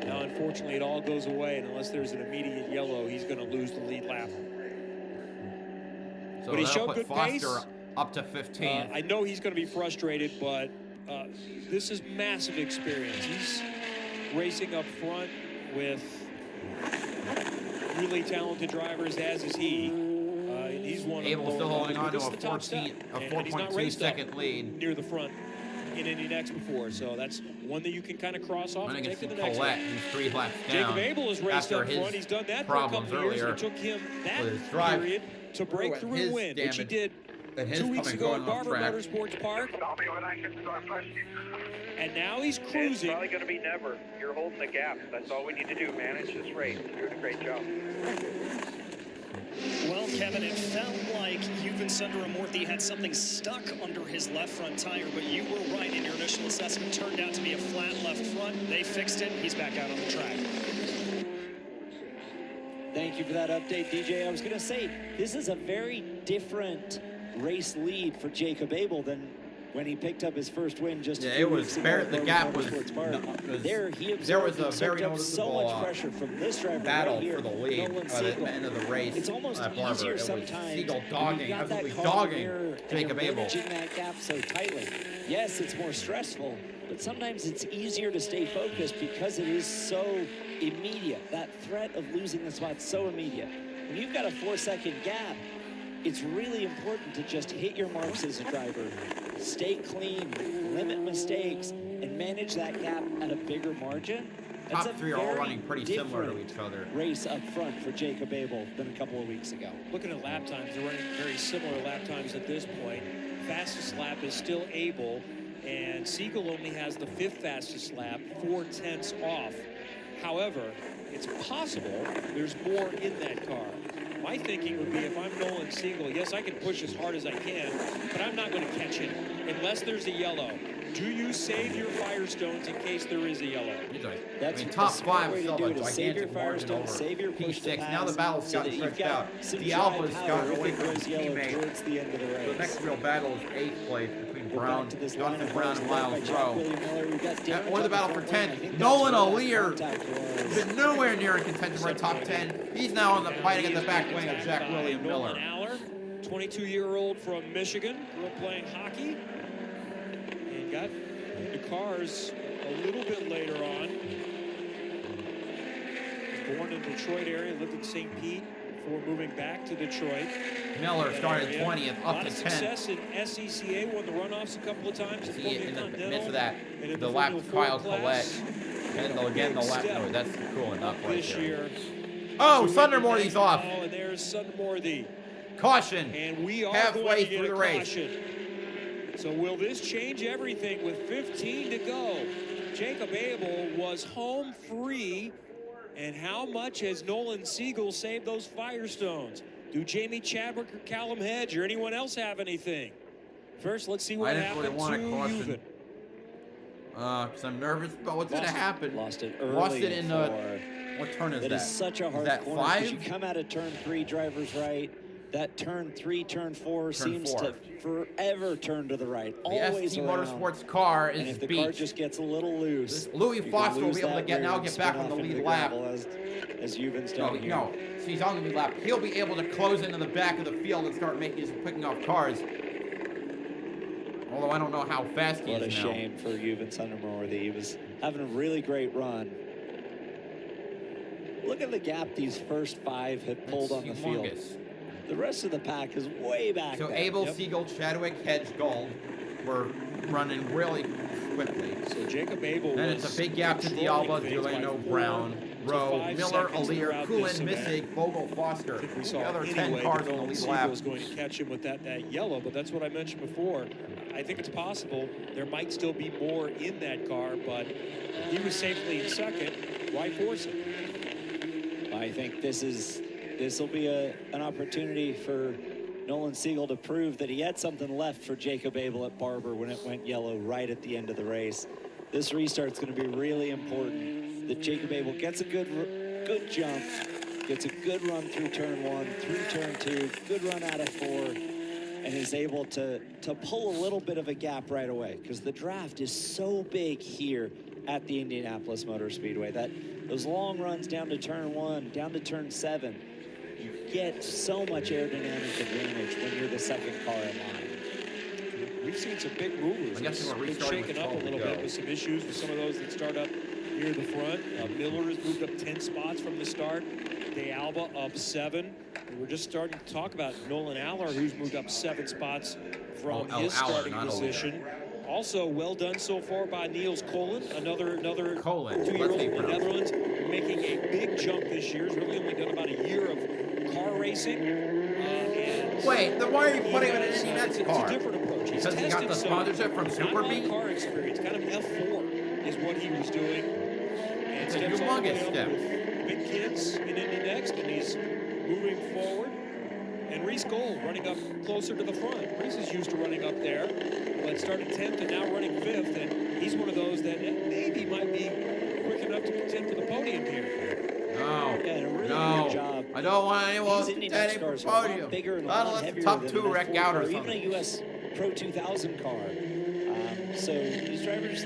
Now, unfortunately, it all goes away, and unless there's an immediate yellow, he's going to lose the lead lap. So but he showed good pace. Up to 15. I know he's going to be frustrated, but this is massive experience. He's racing up front with really talented drivers, as is he. He's one Abel of still holding on to a the top step. 4.2 second lead. Near the front in Indy NXT before, so that's one that you can kind of cross off and take to the next Colette, one. who's 3 laps down. Jacob Abel has raced after up his front. He's done that for a couple years. It took him that period to break through and win, which he did 2 weeks ago at Barber Motorsports Park. And now he's cruising. It's probably going to be never. You're holding the gap. That's all we need to do. Manage this race. You're doing a great job. Well, Kevin, it felt like Yuven Sundaramurthy had something stuck under his left front tire, but you were right in your initial assessment. Turned out to be a flat left front. They fixed it. He's back out on the track. Thank you for that update, DJ. I was going to say, this is a very different race lead for Jacob Abel than when he picked up his first win just a few weeks ago. The gap was there was a very noticeable so much pressure from this driver battle right here, for the lead at the end of the race. It's almost easier sometimes. Siegel dogging, absolutely dogging Jacob Abel. Managing that gap so tightly. Yes, it's more stressful, but sometimes it's easier to stay focused because it is so immediate. That threat of losing the spot's so immediate. When you've got a 4-second gap, it's really important to just hit your marks as a driver, stay clean, limit mistakes, and manage that gap at a bigger margin. That's Top 3 are all running pretty similar to each other. Race up front for Jacob Abel than a couple of weeks ago. Looking at lap times, they're running very similar lap times at this point. Fastest lap is still Abel, and Siegel only has the 5th fastest lap, 4/10 off. However, it's possible there's more in that car. My thinking would be, if I'm Nolan Siegel, yes, I can push as hard as I can, but I'm not going to catch it unless there's a yellow. Do you save your Firestones in case there is a yellow? That's top 5 way still to do a it, is save your gigantic margin Firestone, over save your push to P6. pass, Now the battle's so gotten that you've stretched out. some The dry Alpha's power gotten if away it from his goes yellow teammate. towards the end of the race. The next real battle is 8th place between Brown, to this Jonathan line Brown, and Miles Rowe. And Or the battle for 10th. Nolan Alear been nowhere near in contention for a top 10. He's now on the fighting at the back wing of Jack William Miller. 22-year-old from Michigan, grew up playing hockey, and got into cars a little bit later on. Was born in the Detroit area, lived in St. Pete before moving back to Detroit. Miller started 20th, up to 10th. Success in SCCA, won the runoffs a couple of times. In the midst of that, the lap of Kyle Collette, and again the lap. No, that's cool enough right this there. year. Oh, Sundermorthy's off. And there's Sundermorthy. Caution. And we are halfway going to get through the a race. caution. So will this change everything with 15 to go? Jacob Abel was home free. And how much has Nolan Siegel saved those Firestones? Do Jamie Chadwick or Callum Hedge or anyone else have anything? First, let's see what happened to Yuven. Because I'm nervous about what's going to happen. Lost it early. Lost it in what turn is that? That is such a hard corner. 5? You come out of turn 3, driver's right. That turn 3, turn 4 seems to forever turn to the right. Always ST around. Motorsports car is and if the beat. car just gets a little loose, Louis Foster will be able to get back on the lead lap. As Yuven's done here. No, so he's on the lead lap. He'll be able to close into the back of the field and start picking off cars. Although I don't know how fast he is now. What a shame for Yuven Sundermorthy. He was having a really great run. Look at the gap these first 5 have pulled on the field. The rest of the pack is way back So there. Abel, Siegel, Chadwick, Hedge, Gold were running really quickly. So Jacob Abel. Then it's a big gap to Dialba, Delano, Brown, Rowe, Miller, Alear, Coolin, Missig, Vogel, Foster. The other 10 cars on the lead lap. Was going to catch him with that yellow, but that's what I mentioned before. I think it's possible there might still be more in that car, but he was safely in second. Why force it? I think this will be an opportunity for Nolan Siegel to prove that he had something left for Jacob Abel at Barber when it went yellow right at the end of the race. This restart's going to be really important, that Jacob Abel gets a good jump, gets a good run through turn 1, through turn 2, good run out of 4, and is able to pull a little bit of a gap right away, because the draft is so big here at the Indianapolis Motor Speedway that those long runs down to turn 1, down to turn 7, you get so much aerodynamic advantage when you're the second car in line. We've seen some big movers. I guess It's been shaken up a little bit with some issues with some of those that start up near the front. Miller has moved up 10 spots from the start. De Alba up 7. And we're just starting to talk about Nolan Aller, who's moved up 7 spots from his starting position. Also, well done so far by Niels Colin, another 2-year-old from the Netherlands, making a big jump this year. He's really only done about a year of car racing. Wait, then why are you putting him in an Indy NXT car? It's a different approach. He's Because he got the sponsorship from Super B? B? Car experience, kind of F4 is what he was doing. And It's a humongous step. Big kids in Indy Next, and he's moving forward. And Reese Gold running up closer to the front. Reese is used to running up there, but started 10th and now running 5th. And he's one of those that maybe might be quick enough to contend for the podium here. No, Yeah, and a really no, good job. I don't want anyone These Indy standing for NXT cars are a lot podium. bigger and a Not lot unless the heavier top than 2 an wreck F4 out or car, something. even a US Pro 2000 car. So these drivers,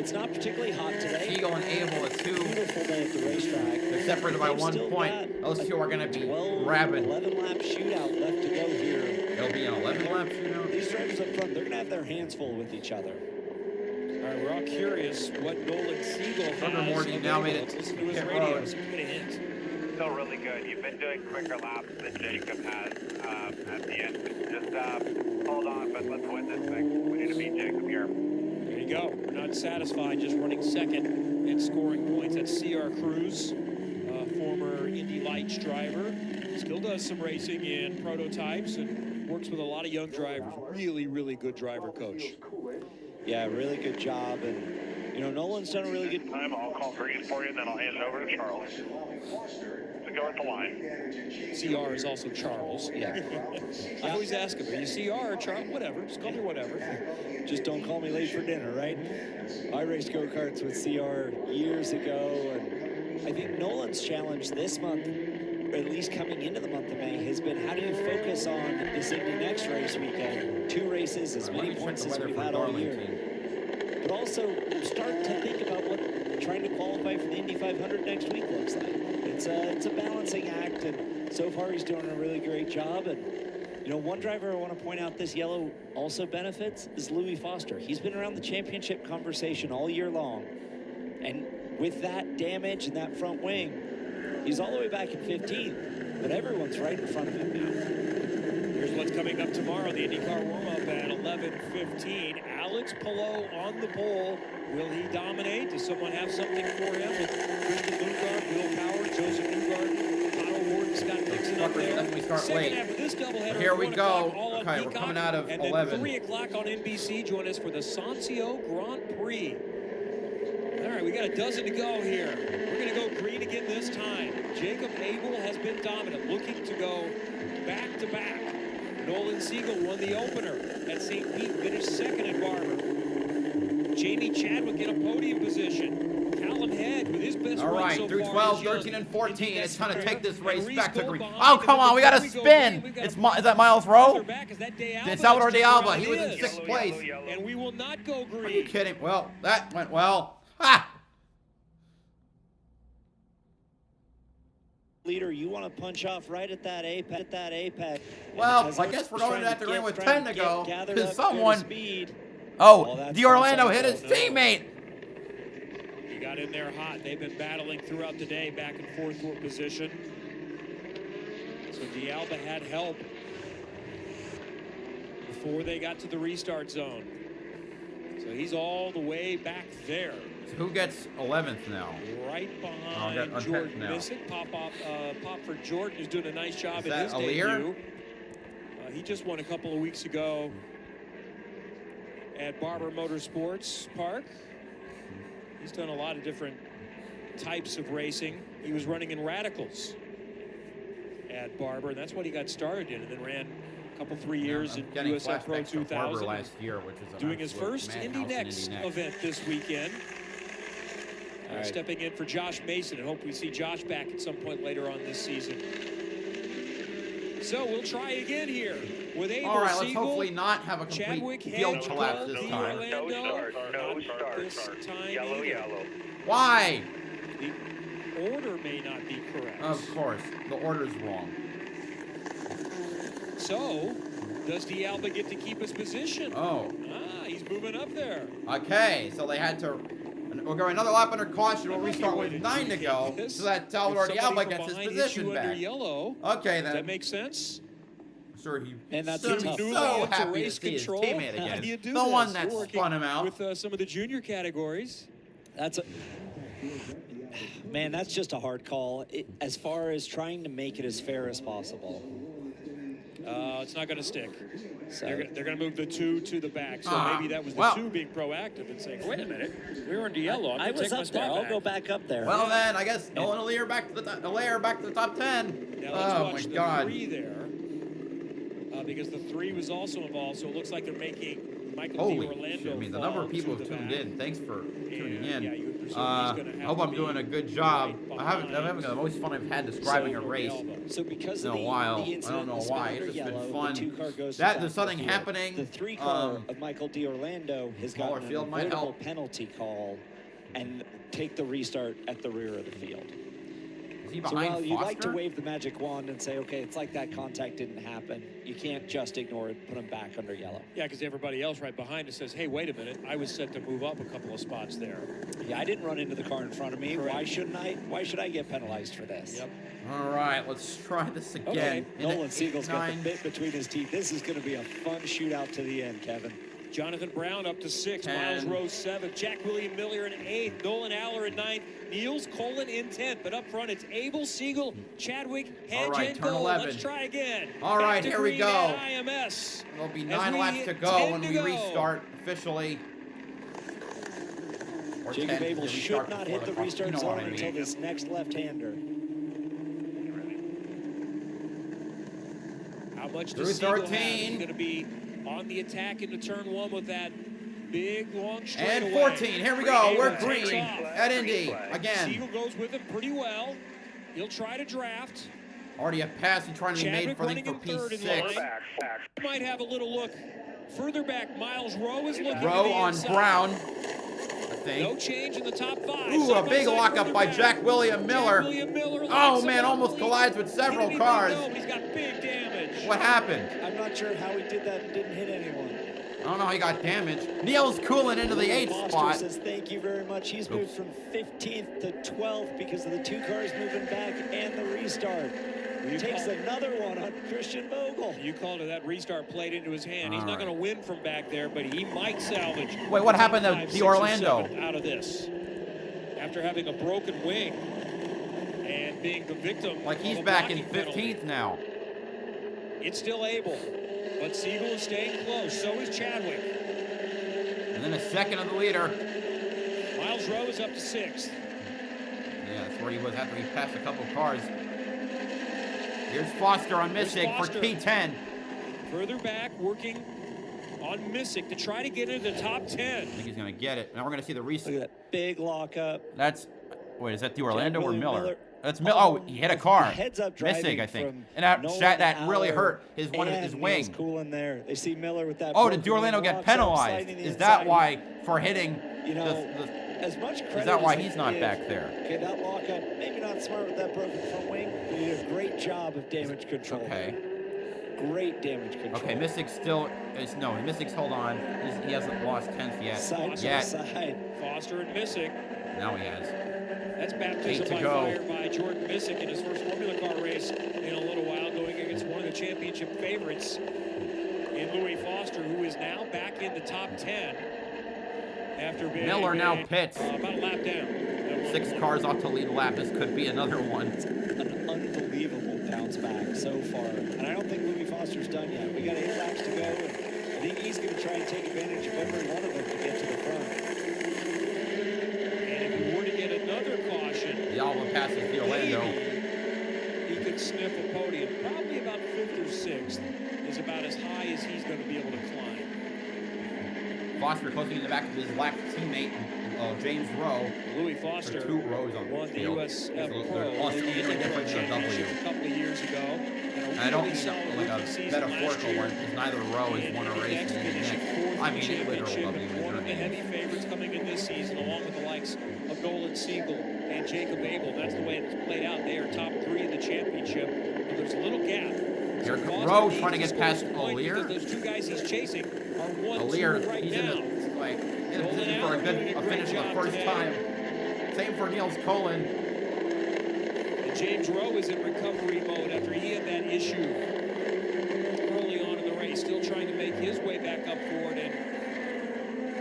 it's not particularly hot today. Siegel and Abel are 2. Beautiful day at the racetrack. They're separated by They've 1 still point. got Those 2 are going to be 11 rabid. lap shootout left to go here. It'll be an 11 lap shootout. These drivers up front, they're going to have their hands full with each other. All right, we're all curious what Nolan Siegel has. Thunder Morty now made it to Listen to his pit radio. road. See if we get a hint. Still really good. You've been doing quicker laps than Jacob has at the end. Just hold on, but let's win this thing. We need to beat Jacob here. There you go. We're not satisfied just running second and scoring points. That's C.R. Cruz, former Indy Lights driver. Still does some racing in prototypes and works with a lot of young drivers. Really, really good driver coach. Yeah, really good job. And, you know, Nolan's done a really good Time, I'll call green for you, and then I'll hand it over to Charles. To go at the line. CR is also Charles. Yeah. I always ask him, are you CR or Charles? Whatever. Just call me whatever. Just don't call me late for dinner, right? I raced go-karts with CR years ago, and I think Nolan's challenge this month, or at least coming into the month of May, has been how do you focus on this Indy Next race weekend? 2 races, as many points as we've had all year. But also start to think about what trying to qualify for the Indy 500 next week looks like. It's a balancing act, and so far he's doing a really great job. And you know, one driver I want to point out this yellow also benefits is Louis Foster. He's been around the championship conversation all year long, and with that damage and that front wing, he's all the way back in 15th, but everyone's right in front of him now. Here's what's coming up tomorrow. The IndyCar warm-up at 11:15. Alex Palou on the pole. Will he dominate? Does someone have something for him? With Christian Lundgaard, Will Power, Joseph Newgard, Kyle Ward, Scott Dixon up there. We start Second late. half of this doubleheader. Here we at 1 go. o'clock, all on Okay, we're Peacock, coming out of and 11. then 3 o'clock on NBC. Join us for the Sancio Grand Prix. All right, we got a dozen to go here. We're going to go green again this time. Jacob Abel has been dominant, looking to go back-to-back. Nolan Siegel won the opener at St. Pete, finished second at Barber. Jamie Chadwick in a podium position. Callum Head with his best All run right, so through far 12, is young. 13, and 14. It's time to take this And race Reese back to Gold green. behind Oh, him, come but on, we got to before go spin. green, we've got Is a that Miles Rowe? back. Is that De Alba? It's Salvador That's De Alba. right, He was it in is. 6th place. And we will not go green. Are you kidding? Well, that went well. Ha! Leader, you want to punch off right at that apex. Well, I guess we're going to have to ring with 10 to go because someone. Speed. Oh, that's D'Orlando hit his no. teammate. He got in there hot. They've been battling throughout the day, back and forth for position. So De Alba had help before they got to the restart zone. So he's all the way back there. So who gets 11th now? Right behind on 10th Jordan now. Missick. Pop for Jordan, who's doing a nice job in his Alir? debut. He just won a couple of weeks ago at Barber Motorsports Park. He's done a lot of different types of racing. He was running in radicals at Barber, and that's what he got started in, and then ran a couple, 3 years in USF Pro 2000. Last year, which is doing his first Indy Next event this weekend. Right. Stepping in for Josh Mason, and hope we see Josh back at some point later on this season. So we'll try again here with Abel, All right, let's Siegel, hopefully not have a Chadwick, complete field Head, collapse Gold, this D. time. Orlando. No Not this start. time Yellow, either. yellow. Why? The order may not be correct. Of course, the order's wrong. So, does De Alba get to keep his position? Oh. He's moving up there. Okay, so they had to And we're going another lap under caution. We'll restart with 9 to go, so that Salvador Diablo gets his position back. Yellow, Okay, then. Does that make sense? Sure, he And that's should be tough. so Into happy to race see his control. teammate How again. do you do The this? one You're that working spun him out. with some of the junior categories. Man, that's just a hard call. As far as trying to make it as fair as possible. It's not going to stick. So, They're going to move the 2 to the back. So maybe that was the 2 being proactive and saying, wait a minute, we're into yellow. I was up there. I'll go back up there. Well then, I guess Nolan Alaire back to the top 10. Now Oh let's watch my the God. 3 there. Because the 3 was also involved, so it looks like they're making Michael Holy D'Orlando shit, I mean, the number of people who've tuned in. Thanks for tuning in. Yeah, you would presume he's I gonna have hope to I'm doing be a good job. right I'm having the most fun I've had describing a race So because in of a while. the I incident don't know that's why. under It's just yellow, been fun. The 2-car goes to That back there's something the field. happening. The 3-car of Michael D'Orlando has smaller gotten field an might avoidable help. penalty call and take the restart at the rear of the field. Is he So behind while you like to Foster? wave the magic wand and say, okay, it's like that contact didn't happen, you can't just ignore it, put them back under yellow. Yeah, because everybody else right behind us says, hey, wait a minute, I was set to move up a couple of spots there. Yeah, I didn't run into the car in front of me. Correct. Why shouldn't I? Why should I get penalized for this? Yep. All right, let's try this again. Okay, In Nolan at Siegel's got the 8-9. bit between his teeth. This is going to be a fun shootout to the end, Kevin. Jonathan Brown up to 6, 10. Miles Rose 7, Jack William Miller in 8th, Nolan Aller in 9th, Niels Colin in 10th. But up front, it's Abel, Siegel, Chadwick, Hedge, All right, and turn Gold. 11. Let's try again. All right, Back to here we green go. at IMS. There'll be As 9 we laps hit to 10 go when to we go. restart officially. Or Jacob 10, Abel because we should start not before hit the clock. restart You know zone what I until mean. this next left-hander. How much Through does Siegel have? 13. He's going to be on the attack into turn 1 with that big, long straightaway. And 14, here we go. We're Abel takes green off. at Indy again. Siegel goes with him pretty well. He'll try to draft. Already a pass and trying to be made Chadwick for, I think, running for in third in P6. line. Might have a little look further back. Miles Rowe is looking Rowe to the on inside. Brown, I No think. change in the top 5. Ooh, a big lockup by Jack William Miller. Oh, man, almost collides with several cars. No, he's got big damage. What happened? I'm not sure how he did that and didn't hit anyone. I don't know how he got damaged. Neil's cooling into the 8th Foster spot. says thank you very much. He's moved from 15th to 12th because of the 2 cars moving back and the restart. Takes another one on Christian Vogel. You called it. That restart played into his hand. He's All not right. going to win from back there, but he might salvage. Wait, what happened to 5, the 6, or Orlando? 7 out of this after having a broken wing and being the victim? Like he's of a back in blocking penalty. 15th now. It's still Abel, but Siegel is staying close. So is Chadwick. And then a second of the leader. Miles Rowe is up to 6th. Yeah, that's where he was after he passed a couple cars. Here's Foster on There's Missick for Foster. P10. Further back, working on Missick to try to get into the top 10. I think he's going to get it. Now we're going to see the Look reset. at that big lockup. That's, wait, is that the Orlando or William Miller? That's Miller. Oh, he hit a car. Heads up driving Missick, I think. from And that, Nolan that really Aller hurt his and his Niels wing. Cool in there. They see Miller with that. Oh, did broken D'Orlando wing, get walks up, penalized? sliding Is the that inside. why for hitting You know, the as much credit is that why as I he's not give- back there? Okay, that lockup, maybe not smart with that broken front wing, but he did a great job of damage control. Okay. Great damage control. Okay, Missick still is no. Missick's hold on. He hasn't lost 10th yet. Side to Yet. side. Foster and Missick. Now he has. That's 8 baptism to by go. fire by Jordan Missick in his first Formula Car race in a little while, going against one of the championship favorites in Louis Foster, who is now back in the top 10 after being Miller now pits. about a lap down. 6 cars off to lead lap. This could be another one. An unbelievable bounce back so far. And I don't think Louis Foster's done yet. We got 8 laps to go. And I think he's going to try and take advantage of every one of them to get to the front. And if we were to get another caution, The Alba passes the Orlando. he could sniff a podium. Probably about 5th or 6th is about as high as he's going to be able to climb. Foster closing in the back of his lap teammate, James Rowe. Louis Foster 2 rows on won the field. USF They're Pro also in the really different than a W. championship a couple of years ago. And I don't really mean solid like rookie a season last metaphorical year. one, because neither row has won a And race in the finishing next. fourth I in the mean, a literal championship, W and in one your of the name. heavy favorites coming in this season, along with the likes of Nolan Siegel and Jacob Abel. That's the way it's played out. They are top 3 in the championship, but there's a little gap. Here So comes Foster Rowe needs trying to get score past some points Alleer. because those 2 guys he's chasing are 1-2 Alleer, right he's now. in the like in a position for a finish the first time. Same for Niels Colin. And James Rowe is in recovery mode after he had that issue early on in the race, still trying to make his way back up forward. And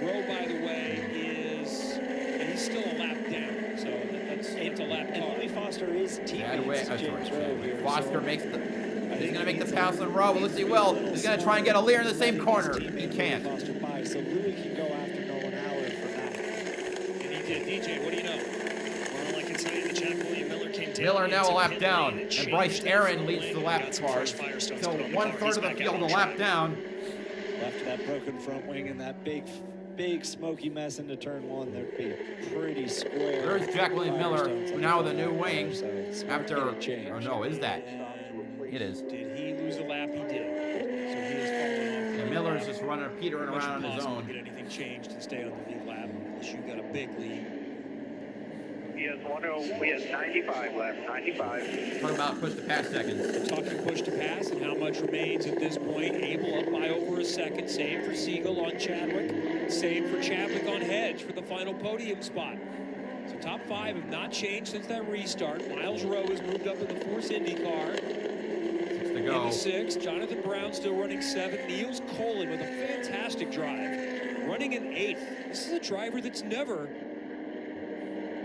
Rowe, by the way, he's still a lap down, so that's a lap car. And Louis Foster is teammates with James Rowe here. Foster makes the. He's going to make the pass on Rowe. Looks he will. He's going to try and get a leader in the same corner. He can't. Foster by, so Louis can go after Nolan Aller for that. And he did. DJ, what do you know? Well, I can tell you that Jack William Miller came down. Miller now a lap down, and Bryce Aaron leads the lap car. So 1/3 of the field a lap down. Left that broken front wing and that big smoky mess into turn one. There'd be pretty square. There's Jack William Miller now with a new wing. After, or no, is that? It is. Did he lose a lap? He did. So he is falling off. And Miller's just running, petering around on his own. Get anything changed and stay on the lead lap unless you got a big lead. We have 95 left, 95. Talking about push to pass seconds. We're talking push to pass and how much remains at this point. Abel up by over a second. Same for Siegel on Chadwick. Same for Chadwick on Hedge for the final podium spot. So top 5 have not changed since that restart. Miles Rowe has moved up in the Force Indy car. To go. In the 6, Jonathan Brown still running 7. Niels Colin with a fantastic drive, running in 8th. This is a driver that's never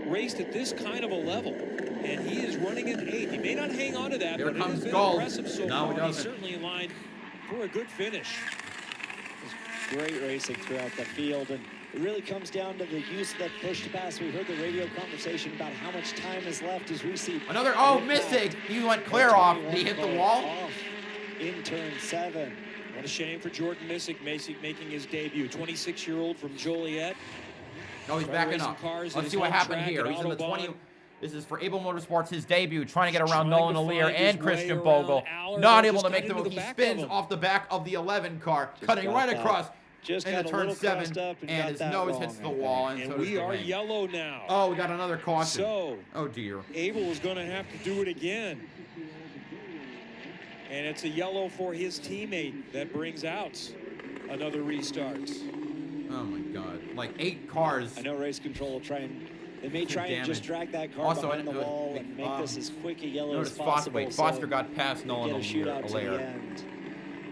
raced at this kind of a level, and he is running in 8th. He may not hang on to that, Here but comes it has been Gold. impressive so No, far. he He's doesn't. certainly in line for a good finish. Great racing throughout the field, and it really comes down to the use of that push to pass. We heard the radio conversation about how much time is left as we see Another, missing. He went clear off. Did he hit the wall? In turn 7. What a shame for Jordan Missick making his debut. 26-year-old from Joliet. No, he's backing up. Let's see what happened here. He's in the 20. This is for Abel Motorsports, his debut, trying to get around Nolan Allier and Christian Bogle. Not able to make the move. He spins off the back of the 11 car, cutting right across into turn 7, and his nose hits the wall. And we are yellow now. Oh, we got another caution. So, oh dear. Abel is going to have to do it again. And it's a yellow for his teammate that brings out another restart. Oh my God! Like 8 cars. I know race control will try and just drag that car behind the wall and make this as quick a yellow as possible. Foster got past Nolan Allier.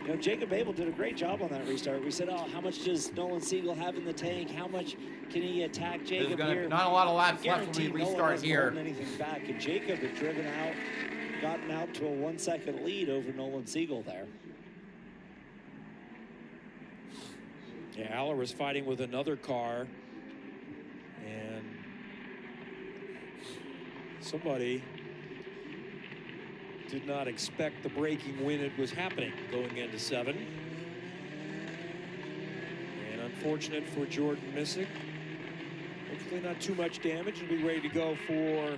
You know, Jacob Abel did a great job on that restart. We said, oh, how much does Nolan Siegel have in the tank? How much can he attack Jacob here? Not a lot of laps left when we restart here. Anything back, and Jacob had driven out, gotten out to a 1-second lead over Nolan Siegel there. Yeah, Aller was fighting with another car, and somebody did not expect the braking when it was happening going into 7. And unfortunate for Jordan Missick. Hopefully not too much damage, and be ready to go for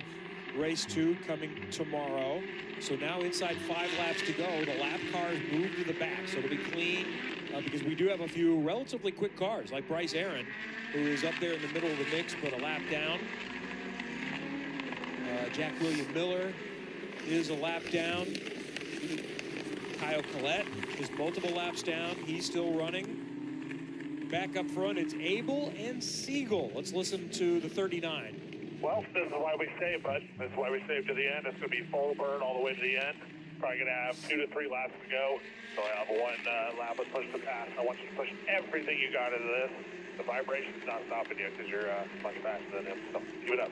race 2 coming tomorrow. So now inside 5 laps to go. The lap cars move to the back, so it'll be clean because we do have a few relatively quick cars like Bryce Aaron, who is up there in the middle of the mix but a lap down. Jack William Miller is a lap down. Kyle Collette is multiple laps down. He's still running. Back up front, it's Abel and Siegel. Let's listen to the 39. Well, this is why we save, bud. This is why we save to the end. It's going to be full burn all the way to the end. Probably going to have 2 to 3 laps to go. So I have 1 lap with push to pass. I want you to push everything you got into this. The vibration's not stopping you because you're much faster than him. So give it up.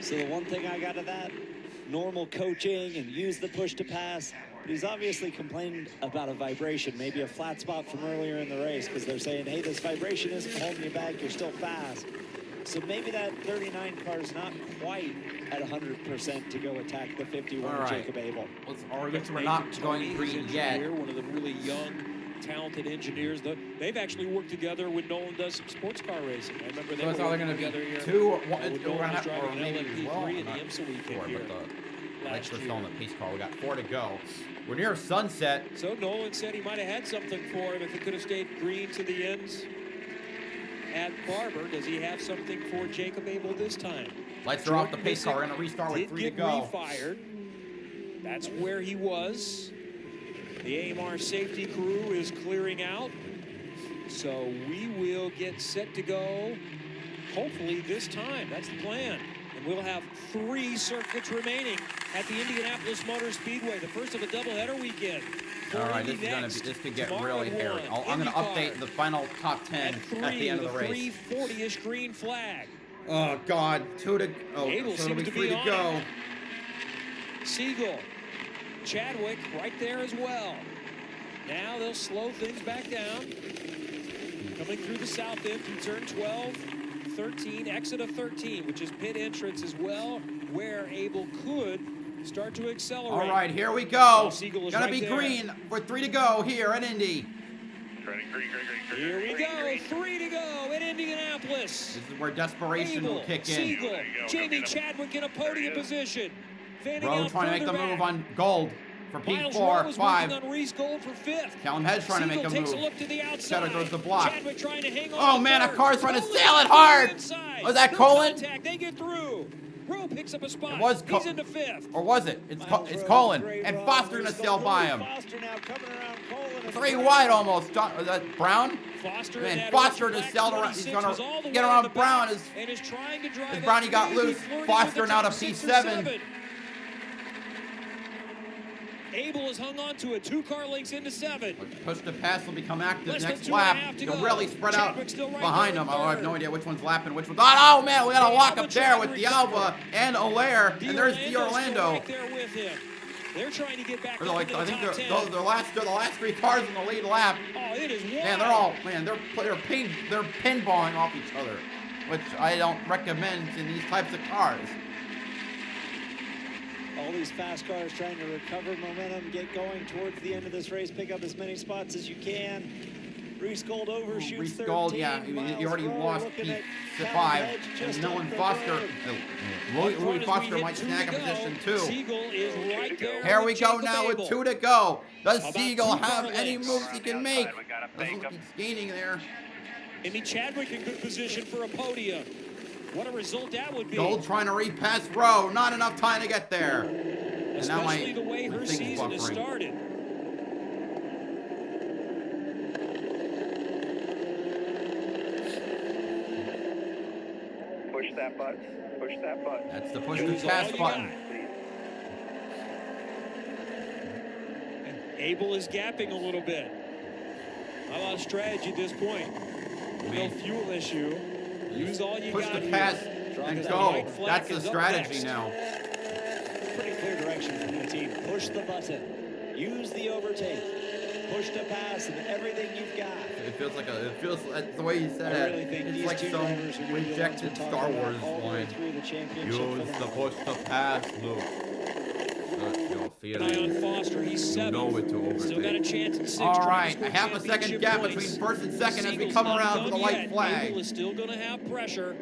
So the one thing I got of that, normal coaching and use the push to pass. But he's obviously complained about a vibration, maybe a flat spot from earlier in the race, because they're saying, hey, this vibration isn't holding you back, you're still fast. So maybe that 39 car is not quite at 100% to go attack the 51 Jacob Abel. We're not going green yet. One of the really young, talented engineers. They've actually worked together when Nolan does some sports car racing. I remember they were working together here. 2 or 1. When Nolan was driving an LMP3 in the IMSA weekend here last year. On the pace car. We got 4 to go. We're near sunset. So Nolan said he might have had something for him if it could have stayed green to the ends at Barber. Does he have something for Jacob Abel this time? Lights are off the pace car. We're going to restart with 3 to go. Refired. That's where he was. The AMR safety crew is clearing out. So we will get set to go, hopefully this time. That's the plan. And we'll have 3 circuits remaining at the Indianapolis Motor Speedway, the first of a doubleheader weekend. All right, this could get really hairy. I'm going to update the final top 10 at the end of the race. 3:40-ish green flag. Oh, God. 2 to... Oh, Abel so it'll be seems to 3 be to on go. Siegel, Chadwick right there as well. Now they'll slow things back down. Coming through the south end through turn 12, 13, exit of 13, which is pit entrance as well, where Abel could start to accelerate. All right, here we go. Siegel is Gonna right be there. green for 3 to go here at Indy. Here we go, 3 to go in Indianapolis. This is where desperation will kick in. Siegel, Jamie Chadwick in a podium position. Fanning Rowe out trying to make the further move back. on Gold for Miles Rowe P4, is 5. working on Reese Gold for 5th. Callum Head's trying to make a Siegel move. takes a look to the outside. Cheddar throws the block. Chadwick trying to hang on Oh, to man, a third. car's trying to Colin sail it on the hard. inside. Was that No Colin? contact. They get through. Rowe picks up a spot. It was He's into 5th. Or was it? It's Colin. And Foster gonna sail by him. 3 wide almost. Was that Brown? Foster Man, in that Foster black just sailed around. 26 He's was gonna all the get way around in the Brown back as and is trying to drive Brownie that got crazy loose. flirting Foster with the now to top 6 and P7. 7. Abel has hung on to it. 2 car lengths into 7. Push to pass will become active Less than next 2.5 lap. to He'll go. really spread out Chadwick still right behind there him. in I have third. no idea which one's lapping which one. Oh, man, we got a The lock Alba up there with driver the Alba and Allaire. And there's the Orlando's still Orlando. right there with him. They're trying to get back They're up like, into I the think top they're 10. the last 3 cars in the lead lap. Oh, it is Man, wild. they're pinballing off each other, which I don't recommend in these types of cars. All these fast cars trying to recover momentum, get going towards the end of this race, pick up as many spots as you can. Reese Gold overshoots Reese 13. Gold, yeah, I mean, you already lost P5, and Nolan Foster, Louis Foster might snag a position too. Siegel is right there. Here we with go Jacob now with Abel. 2 to go. Does About Siegel 2 have car any lengths. moves he can make? Doesn't look he's gaining there. Andy Chadwick in good position for a podium. What a result that would be. Gold trying to repass Rowe. Not enough time to get there. And now Especially the way her thing's season has buffering. started. Push that button. Push that button. That's the push Use to pass all you button. got. Abel is gapping a little bit. Not a lot of strategy at this point. No fuel issue. Use all you Push got the here. pass and The go. white flag That's the is up strategy next. now. Pretty clear direction from the team. Push the button. Use the overtake. Push to pass and everything you've got. It feels like the way you said I it. really think It's these like two some drivers are gonna be the ones rejected we're talking Star about Wars all the way line. through the championship Use for the them. push to pass, Luke. You'll feel An eye on it. Foster. He's You 7th. know it to overtake. Still got a chance in 6th. All trying right, to score a half a second championship gap points. between first and second as we Siegel's come not around done for the white yet. flag. Abel is still going to have pressure.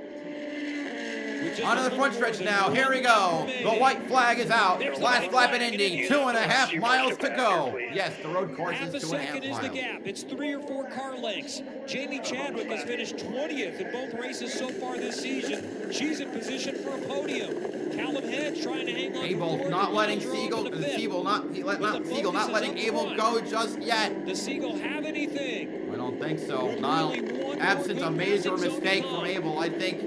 With just Onto a the front little stretch more now. than Here we 1 go. lap The remaining. white flag is out. There's the Last white lap flag at in Indy. Indianapolis. 2.5 miles to go. Yes, the road course Half a is 2.5 second is miles. the gap. It's 3 or 4 car lengths. Jamie Chadwick has finished 20th in both races so far this season. She's in position for a podium. Callum Head trying to hang on. Abel for not fourth. letting Miles Rowe Siegel, into fifth. Siegel not focus letting is up Abel front. go just yet. Does Siegel have anything? I don't think so. With Not really one absent more a good major passing zone mistake to from come. Abel. I think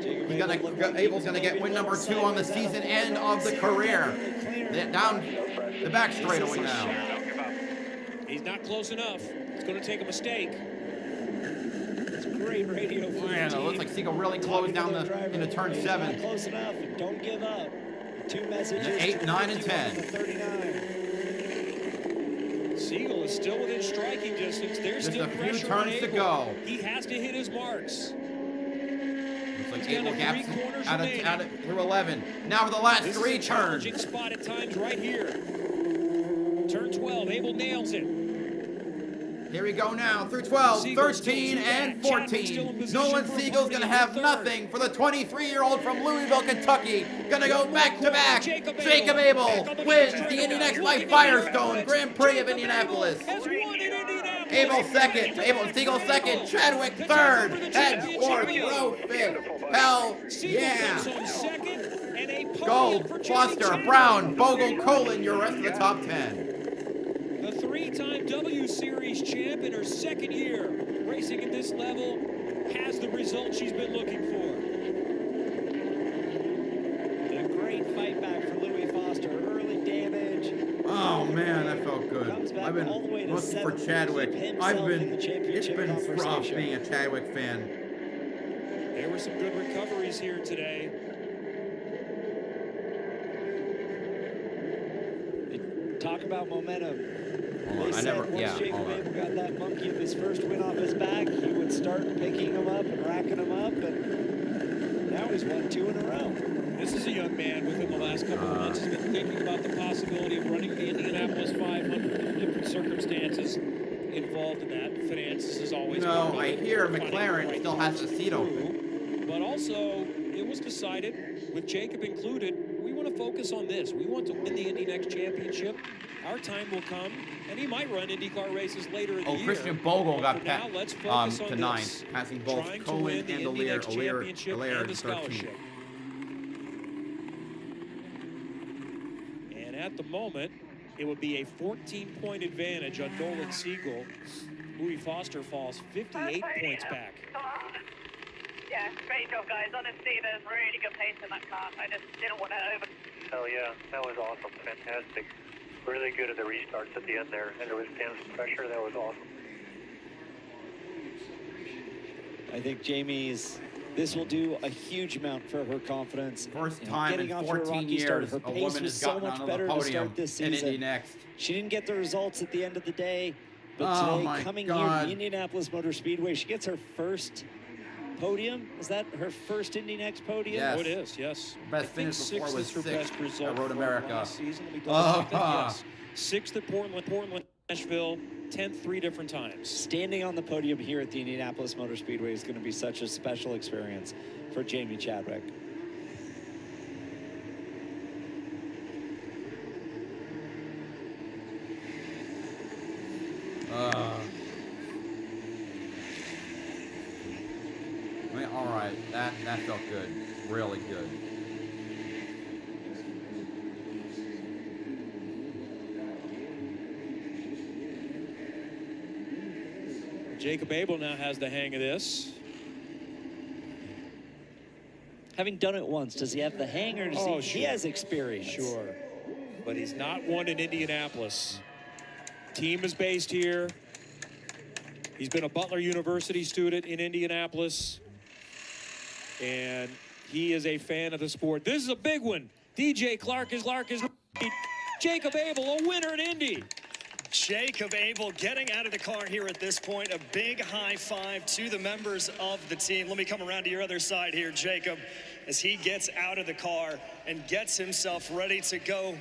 Jacob Abel's gonna get win number 2 on the season and of the career. Down the back straightaway now. He's not close enough. It's going to take a mistake. It's great radio for Man, the it team. looks like Siegel really closed down into turn He's 7. not close enough, and don't give up. 2 messages. 8, to 9, and 51 10. to 39. Siegel is still within striking distance. There's Just still a few pressure on turns to Abel. go. He has to hit his marks. Looks like He's down Abel to gaps 3 corners out remaining. of through 11. Now for the last This 3 is a challenging turns. spot at times right here. Turn 12, Abel nails it. Here we go now through 12, Siegel's still 13, too and back. Chadwick's still in 14. position Nolan for a Siegel's podium gonna have in third. nothing for the 23-year-old from Louisville, Kentucky. Gonna go back to back. Jacob Jacob Abel. Abel Back on the wins back the straight Indy away. NXT Looking Firestone at Grand Prix of Jacob Indianapolis. Abel has won in Indianapolis. Abel second, Siegel second, Chadwick third, Head fourth, Rowe fifth. Hell Siegel yeah! comes home second, and a podium Gold, for Jamie Foster, Chadwick. Brown, Bogle, Colin, your rest of the top 10. The 3 three-time W Series champ in her second year racing at this level has the result she's been looking for. A great fight back for Louis Foster. Early damage. Oh man, that felt good. I've been looking for Chadwick. It's been rough being a Chadwick fan. There were some good recoveries here today. Talk about momentum. Hold on, Once Jacob Abel got that monkey of his first win off his back, he would start picking them up and racking them up, and now he's won 2 in a row. This is a young man within the last couple of months has been thinking about the possibility of running the Indianapolis 500. Different circumstances involved in that. Finances is always. No, I hear McLaren still has a seat open. But also, it was decided, with Jacob included, we want to focus on this. We want to win the Indy NXT Championship. Our time will come, and he might run IndyCar races later in the year. Christian Bogle got now, let's focus on to 9, this. passing both Trying to Cohen win the and Indy NXT Allaire Championship and the 13. scholarship. And at the moment, it would be a 14-point advantage on Nolan Siegel. Louis Foster falls 58 points back. Yeah, great job, guys. Honestly, there's really good pace in that car. I just didn't want to over. Hell yeah, that was awesome. Fantastic. Really good at the restarts at the end there. And there was some pressure. That was awesome. I think this will do a huge amount for her confidence. First time in 14 years, a woman has gotten on the podium in Indy NXT. She didn't get the results at the end of the day, but today, coming here to the Indianapolis Motor Speedway, she gets her first podium. Is that her first Indy NXT podium? Yes. Oh, it is, yes. Best finish before was 6th at Road America. Last season. Yes. 6th at Portland, Nashville, 10th 3 different times. Standing on the podium here at the Indianapolis Motor Speedway is going to be such a special experience for Jamie Chadwick. All right, that felt good, really good. Jacob Abel now has the hang of this. Having done it once, does he have the hang, or does he has experience? Sure, but he's not won in Indianapolis. Team is based here. He's been a Butler University student in Indianapolis, and he is a fan of the sport. This is a big one. DJ Clark is Jacob Abel, a winner at Indy. Jacob Abel getting out of the car here at this point. A big high five to the members of the team. Let me come around to your other side here, Jacob, as he gets out of the car and gets himself ready to go.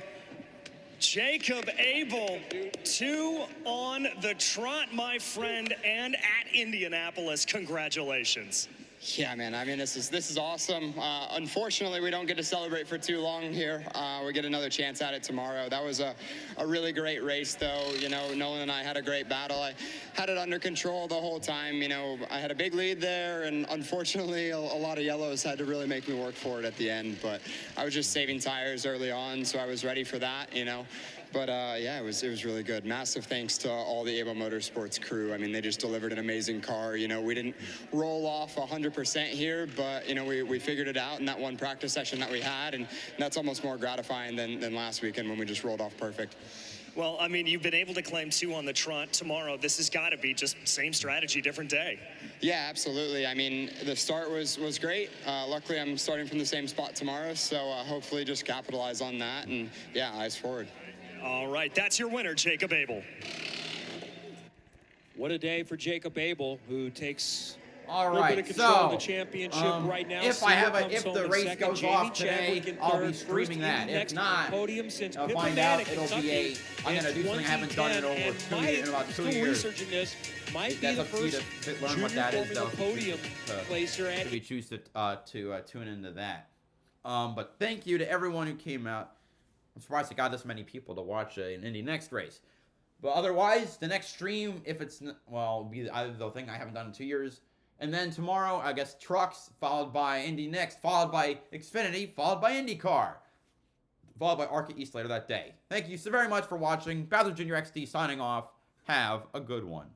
Jacob Abel, 2 on the trot, my friend, and at Indianapolis. Congratulations. Yeah, man, I mean, this is awesome. Unfortunately, we don't get to celebrate for too long here. We get another chance at it tomorrow. That was a really great race, though. You know, Nolan and I had a great battle. I had it under control the whole time. You know, I had a big lead there, and unfortunately, a lot of yellows had to really make me work for it at the end. But I was just saving tires early on, so I was ready for that, you know. But yeah, it was really good. Massive thanks to all the Abel Motorsports crew. I mean, they just delivered an amazing car. You know, we didn't roll off 100% here, but you know, we figured it out in that one practice session that we had, and that's almost more gratifying than last weekend when we just rolled off perfect. Well, I mean, you've been able to claim 2 on the trot tomorrow. This has got to be just same strategy, different day. Yeah, absolutely. I mean, the start was great. Luckily, I'm starting from the same spot tomorrow, so hopefully just capitalize on that, and yeah, eyes forward. All right, that's your winner, Jacob Abel. What a day for Jacob Abel, who takes all a little right, bit of control of so the championship right now. if the race goes off today, I'll be streaming that. If not, podium since I'll find out. It'll be I'm gonna do something I haven't done in about 2 years. Researching this might be That's the up to you first to learn what that is, though. podium placer at. If you choose to tune into that. But thank you to everyone who came out. I'm surprised it got this many people to watch an Indy NXT race. But otherwise, the next stream, if it's, well, it'll be either the thing I haven't done in 2 years. And then tomorrow, I guess, Trucks, followed by Indy NXT, followed by Xfinity, followed by IndyCar, followed by ARCA East later that day. Thank you so very much for watching. BowserJrXD signing off. Have a good one.